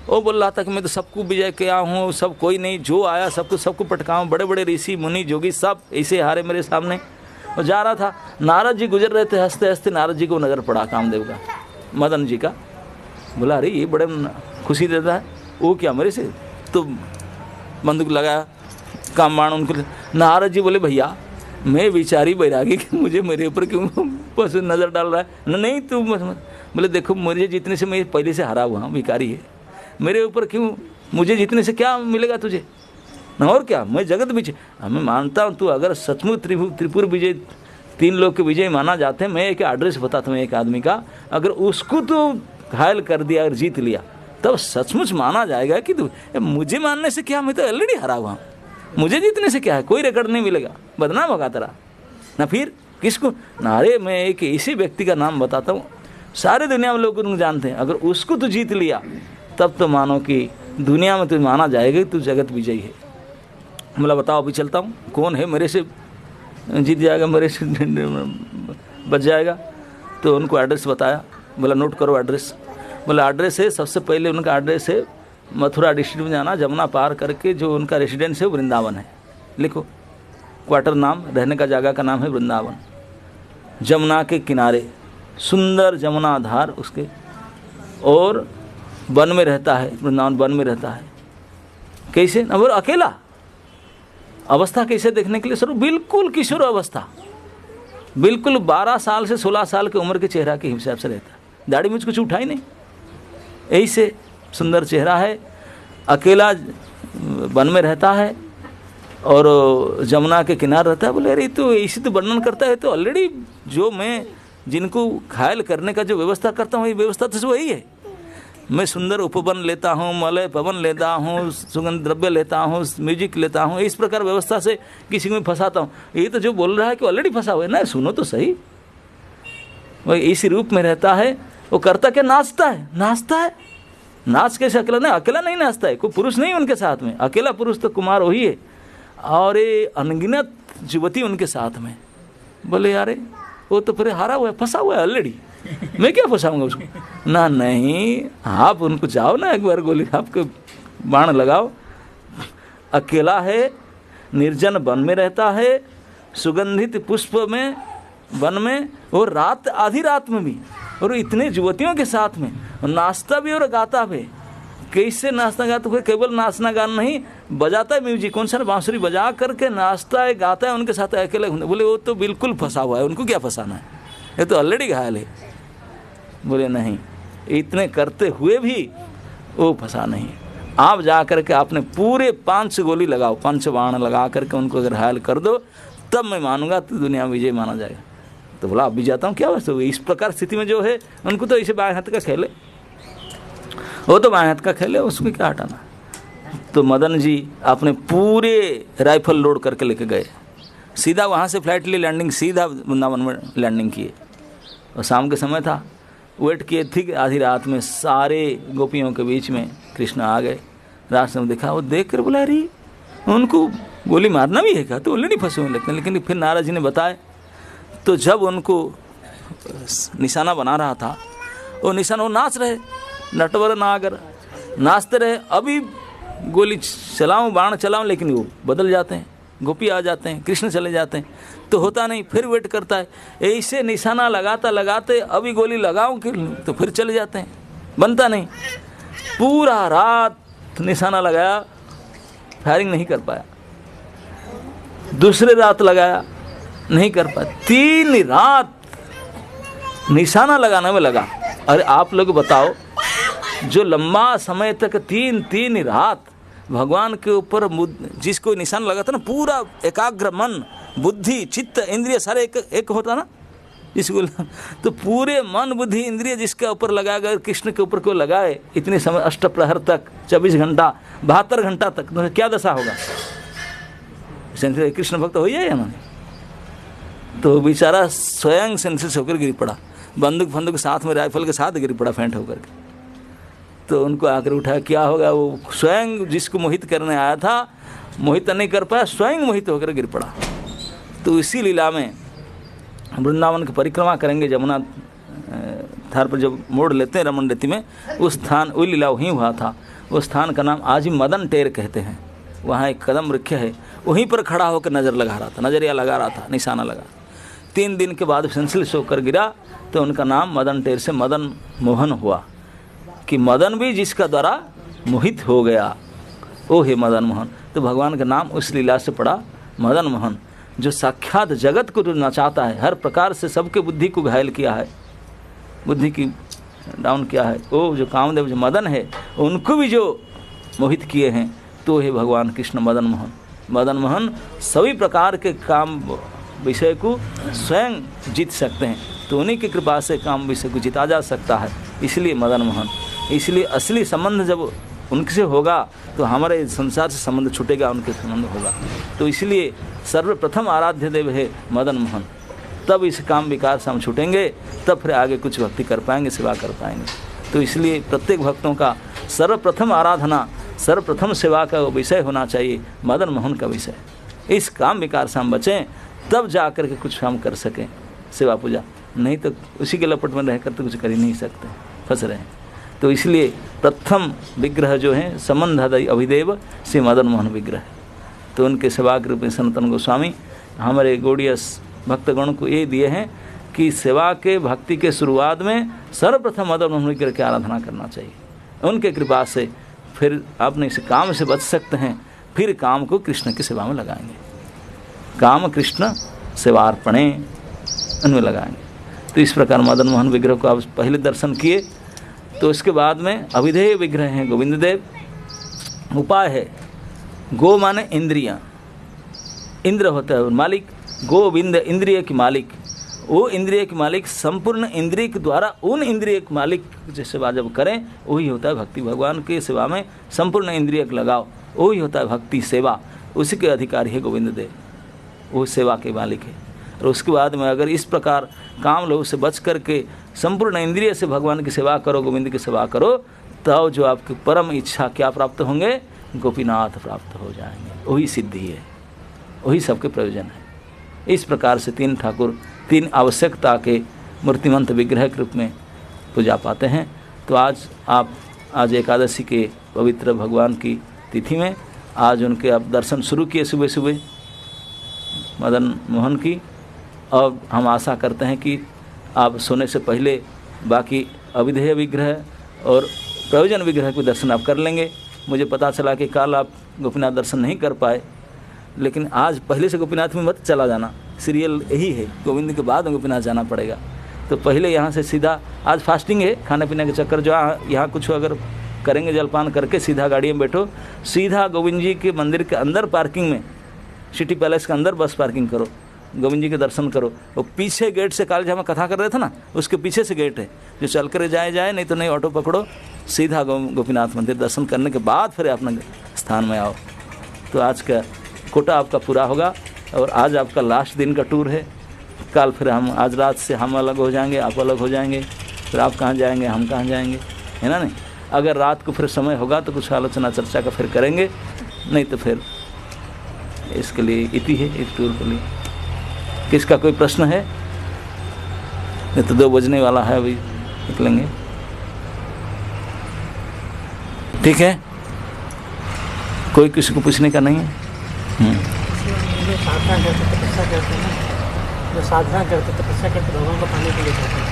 वो बोल रहा था कि मैं तो सबको विजय किया हूँ, सब कोई नहीं, जो आया सबको पटकाऊँ, बड़े बड़े ऋषि मुनि जोगी सब ऐसे हारे मेरे सामने। वो जा रहा था, नारद जी गुजर रहे थे, हंसते हंसते नारद जी को नज़र पड़ा कामदेव का, मदन जी का। बोला अरे ये बड़े खुशी देता है, वो क्या मेरे से? तो बंदूक लगाया, काम बाण उनको। नारद जी बोले भैया मैं विचारी बैरागी कि मुझे मेरे ऊपर क्यों बस नज़र डाल रहा है? नहीं तू बोले देखो मुझे जीतने से, मैं पहले से हारा हुआ हूँ, भिखारी है, मेरे ऊपर क्यों, मुझे जीतने से क्या मिलेगा तुझे? और क्या, मैं जगत विजय, मैं मानता हूँ तू अगर सचमुच त्रिपुर विजय, 3 लोग के विजय माना जाते हैं। मैं एक एड्रेस बताता हूँ एक आदमी का, अगर उसको तो घायल कर दिया और जीत लिया, तब सचमुच माना जाएगा कि तू, मुझे मानने से क्या, मैं तो ऑलरेडी हरा हुआ हूँ, मुझे जीतने से क्या है, कोई रिकॉर्ड नहीं मिलेगा, बदनाम होगा तेरा ना। फिर किसको? नारे मैं एक इसी व्यक्ति का नाम बताता हूँ, सारे दुनिया में लोग उनको जानते हैं, अगर उसको तू जीत लिया तब तो मानो कि दुनिया में तो माना जाएगा तू जगत विजयी है। बोला बताओ अभी चलता हूँ, कौन है मेरे से जीत जाएगा, मेरे से बच जाएगा? तो उनको एड्रेस बताया। बोला नोट करो एड्रेस। बोला एड्रेस है, सबसे पहले उनका एड्रेस है मथुरा डिस्ट्रिक्ट में जाना, जमुना पार करके जो उनका रेसिडेंस है वृंदावन है, लिखो। क्वार्टर नाम, रहने का जगह का नाम है वृंदावन, जमुना के किनारे, सुंदर जमुना धार उसके, और वन में रहता है, वृंदावन वन में रहता है। कैसे? ना बोलो अकेला, अवस्था कैसे देखने के लिए सर, बिल्कुल किशोर अवस्था, बिल्कुल 12 साल से 16 साल की उम्र के चेहरा के हिसाब से रहता है, दाढ़ी मुझ कुछ उठाई नहीं, ऐसे सुंदर चेहरा है, अकेला वन में रहता है और जमुना के किनारे रहता है। बोले अरे तो ऐसी तो वर्णन करता है, तो ऑलरेडी जो मैं जिनको घायल करने का जो व्यवस्था करता हूँ, ये व्यवस्था तो वही है। मैं सुंदर उपवन लेता हूँ, मलय पवन लेता हूँ, सुगंध द्रव्य लेता हूँ, म्यूजिक लेता हूँ, इस प्रकार व्यवस्था से किसी को मैं फंसाता हूँ। ये तो जो बोल रहा है कि ऑलरेडी फंसा हुआ है ना, सुनो तो सही। वही इसी रूप में रहता है। वो करता क्या? नाचता है। नाच कैसे? अकेला नहीं नाचता है, कोई पुरुष नहीं उनके साथ में, अकेला पुरुष तो कुमार वही है, और ये अनगिनत युवती उनके साथ में। बोले यारे वो तो फिर हारा हुआ है, फंसा हुआ है ऑलरेडी, मैं क्या फंसाऊंगा उसको? ना नहीं, आप उनको जाओ ना एक बार, गोली आपको बाण लगाओ। अकेला है, निर्जन वन में रहता है, सुगंधित पुष्प में वन में, और रात आधी रात में भी, और इतने युवतियों के साथ में, नाचता भी और गाता भी। कैसे नाचना गाता है? केवल नाचना गाना नहीं, बजाता है म्यूजिक, कौन सा बांसुरी बजा करके नाचता है, गाता है, उनके साथ अकेले। बोले वो तो बिल्कुल फंसा हुआ है, उनको क्या फंसाना है, ये तो ऑलरेडी घायल है। बोले नहीं, इतने करते हुए भी वो फंसा नहीं है। आप जा करके आपने पूरे 5 गोली लगाओ, 5 बाण लगा करके उनको अगर घायल कर दो, तब मैं मानूंगा तो दुनिया में विजय माना जाएगा। तो बोला अब भी जाता हूँ, क्या वैसे इस प्रकार स्थिति में जो है उनको तो ऐसे बाएं हाथ का खेल है, वो तो बाएं हाथ का खेल है, उसमें क्या हटाना। तो मदन जी अपने पूरे राइफल लोड करके लेके गए, सीधा वहाँ से फ्लाइट लिए लैंडिंग, सीधा वृंदावन में लैंडिंग किए। और शाम के समय था, वेट किए, ठीक आधी रात में सारे गोपियों के बीच में कृष्ण आ गए। रास्ते में देखा, वो देख कर बोला अरे उनको गोली मारना भी है क्या, तो ऑलरेडी फंसे हुए लगते हैं। लेकिन फिर नारद जी ने बताया, तो जब उनको निशाना बना रहा था वो निशाना, वो नाच रहे, नटवर नागर नाचते रहे। अभी गोली चलाऊं, बाण चलाऊं, लेकिन वो बदल जाते हैं, गोपी आ जाते हैं, कृष्ण चले जाते हैं, तो होता नहीं। फिर वेट करता है, ऐसे निशाना लगाता लगाते अभी गोली लगाऊं कि तो फिर चले जाते हैं, बनता नहीं। पूरा रात निशाना लगाया, फायरिंग नहीं कर पाया। दूसरे रात लगाया, नहीं कर पाया। 3 रात निशाना लगाने में लगा। अरे आप लोग बताओ, जो लंबा समय तक 3 रात भगवान के ऊपर जिसको निशान लगा था ना, पूरा एकाग्र मन, बुद्धि, चित्त, इंद्रिय सारे एक होता ना जिसको, तो पूरे मन, बुद्धि, इंद्रिय जिसके ऊपर लगाया गया, कृष्ण के ऊपर को लगाए इतने समय, अष्टप्रहर तक, 24 घंटा, 72 घंटा तक, तो क्या दशा होगा। कृष्ण भक्त हो जाए ना, तो बेचारा स्वयं सेंसेस होकर गिर पड़ा, बंदूक साथ में, राइफल के साथ गिर पड़ा फेंट होकर के। तो उनको आकर उठाया, क्या होगा, वो स्वयं जिसको मोहित करने आया था मोहित नहीं कर पाया, स्वयं मोहित होकर गिर पड़ा। तो इसी लीला में वृंदावन की परिक्रमा करेंगे, जमुना धार पर जब मोड़ लेते हैं रमन रेती में, उस स्थान, वो लीला वहीं हुआ था। उस स्थान का नाम आज ही मदन टेर कहते हैं। वहाँ एक कदम वृक्ष है, वहीं पर खड़ा होकर नज़र लगा रहा था, नज़रिया लगा रहा था, निशाना लगा। 3 दिन के बाद सेंसलेस होकर गिरा, तो उनका नाम मदन टेर से मदन मोहन हुआ, कि मदन भी जिसका द्वारा मोहित हो गया, वो है मदन मोहन। तो भगवान का नाम उस लीला से पड़ा मदन मोहन, जो साक्षात जगत को नचाता है, हर प्रकार से सबके बुद्धि को घायल किया है, बुद्धि की डाउन किया है। वो जो कामदेव, जो मदन है, उनको भी जो मोहित किए हैं, तो है भगवान कृष्ण मदन मोहन। मदन मोहन सभी प्रकार के काम विषय को स्वयं जीत सकते हैं, तो उन्हीं की कृपा से काम विषय को जीता जा सकता है, इसलिए मदन मोहन। इसलिए असली संबंध जब उनसे होगा तो हमारे संसार से संबंध छूटेगा, उनके संबंध होगा। तो इसलिए सर्वप्रथम आराध्य देव है मदन मोहन। तब इस काम विकार से हम छूटेंगे, तब फिर आगे कुछ भक्ति कर पाएंगे, सेवा कर पाएंगे। तो इसलिए प्रत्येक भक्तों का सर्वप्रथम आराधना, सर्वप्रथम सेवा का विषय होना चाहिए मदन मोहन का विषय। इस काम विकार से हम बचें, तब जा कर के कुछ हम कर सकें सेवा पूजा, नहीं तो उसी के लपट में रहकर तो कुछ कर ही नहीं सकते, फंस रहे हैं। तो इसलिए प्रथम विग्रह जो है संबंधादि अभिदेव श्री मदन मोहन विग्रह। तो उनके सेवा के रूप में सनातन गोस्वामी हमारे गौड़ीय भक्तगण को ये दिए हैं कि सेवा के भक्ति के शुरुआत में सर्वप्रथम मदन मोहन विग्रह की आराधना करना चाहिए। उनके कृपा से फिर अपने इस काम से बच सकते हैं, फिर काम को कृष्ण की सेवा में लगाएंगे, काम कृष्ण सेवार्पणे उनमें लगाएंगे। तो इस प्रकार मदन मोहन विग्रह को आप पहले दर्शन किए। तो इसके बाद में अविधेय विग्रह हैं गोविंद देव। उपाय है, गो माने इंद्रियां, इंद्र होता है मालिक, गोविंद इंद्रिय के मालिक। वो इंद्रिय के मालिक संपूर्ण इंद्रिय के द्वारा उन इंद्रिय के मालिक की सेवा जब करें, वही होता है भक्ति। भगवान की सेवा में संपूर्ण इंद्रिय को लगाओ, वही होता है भक्ति सेवा। उसी के अधिकारी है गोविंद देव, वो सेवा के मालिक है। और उसके बाद में अगर इस प्रकार काम लोग से बच करके संपूर्ण इंद्रिय से भगवान की सेवा करो, गोविंद की सेवा करो, तब जो आपकी परम इच्छा क्या प्राप्त होंगे, गोपीनाथ प्राप्त हो जाएंगे। वही सिद्धि है, वही सबके प्रयोजन है। इस प्रकार से 3 ठाकुर 3 आवश्यकता के मूर्तिमंत विग्रह के रूप में पूजा पाते हैं। तो आज एकादशी के पवित्र भगवान की तिथि में आज उनके आप दर्शन शुरू किए सुबह सुबह मदन मोहन की, और हम आशा करते हैं कि आप सोने से पहले बाकी अविधेय विग्रह और प्रयोजन विग्रह के दर्शन आप कर लेंगे। मुझे पता चला कि कल आप गोपीनाथ दर्शन नहीं कर पाए, लेकिन आज पहले से गोपीनाथ में मत चला जाना, सीरियल यही है, गोविंद के बाद गोपीनाथ जाना पड़ेगा। तो पहले यहाँ से सीधा, आज फास्टिंग है, खाने पीने के चक्कर जो यहाँ कुछ अगर करेंगे जलपान करके सीधा गाड़ी में बैठो, सीधा गोविंद जी के मंदिर के अंदर पार्किंग में सिटी पैलेस के अंदर बस पार्किंग करो, गोविंद जी के दर्शन करो। वो पीछे गेट से कल जब हम कथा कर रहे थे ना, उसके पीछे से गेट है, जो चल कर जाए, नहीं तो नहीं ऑटो पकड़ो, सीधा गोपीनाथ मंदिर दर्शन करने के बाद फिर अपने स्थान में आओ। तो आज का कोटा आपका पूरा होगा और आज आपका लास्ट दिन का टूर है। कल फिर हम आज रात से हम अलग हो जाएंगे, आप अलग हो जाएंगे, फिर आप कहाँ जाएंगे, हम कहाँ जाएंगे, है ना नहीं। अगर रात को फिर समय होगा तो कुछ आलोचना चर्चा का फिर करेंगे, नहीं तो फिर इसके लिए इति है, इस टूर के लिए। किसका कोई प्रश्न है? नहीं तो 2 बजने वाला है, अभी निकलेंगे। ठीक है, कोई किसी को पूछने का नहीं है? जो साधना करते तपस्या करते भगवान को पाने के लिए जाते हैं,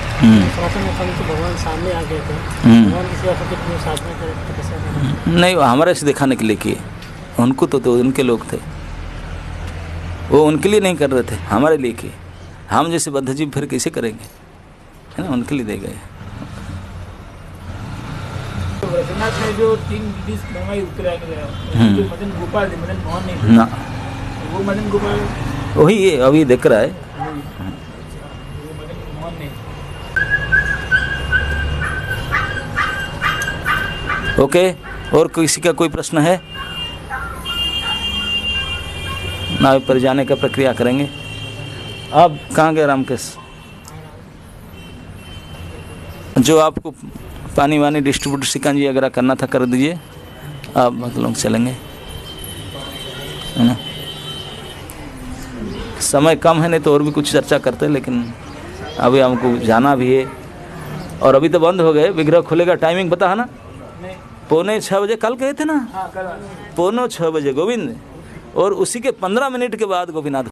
सनातन में तो भगवान सामने आ गए थे, भगवान की सेवा करके क्यों साधना करे, तपस्या करे? नहीं, हमारे से दिखाने के लिए किए। उनको तो उनके लोग थे, वो उनके लिए नहीं कर रहे थे, हमारे लिए किए। हम जैसे बद्धजीव फिर कैसे करेंगे, है ना, उनके लिए दे गए। ब्रजनाथ में जो 3 डिश मंगाई उत्तरायण में, जो मदन गोपाल थे, मदन मोहन नहीं ना, वो मदन गोपाल वही ये अभी देख रहा है। वो मदन मोहन नहीं। ओके, और किसी का कोई प्रश्न है? नाव पर जाने का प्रक्रिया करेंगे। अब कहाँ गए रामकेश? जो आपको पानी वानी डिस्ट्रीब्यूट शिकंजी वगैरह करना था कर दीजिए, अब मतलब चलेंगे, है ना। समय कम है, नहीं तो और भी कुछ चर्चा करते हैं, लेकिन अभी हमको जाना भी है। और अभी तो बंद हो गए, विग्रह खुलेगा, टाइमिंग पता है ना? 5:45 बजे कल गए थे ना, 5:45 बजे गोविंद, और उसी के 15 मिनट के बाद गोपीनाथ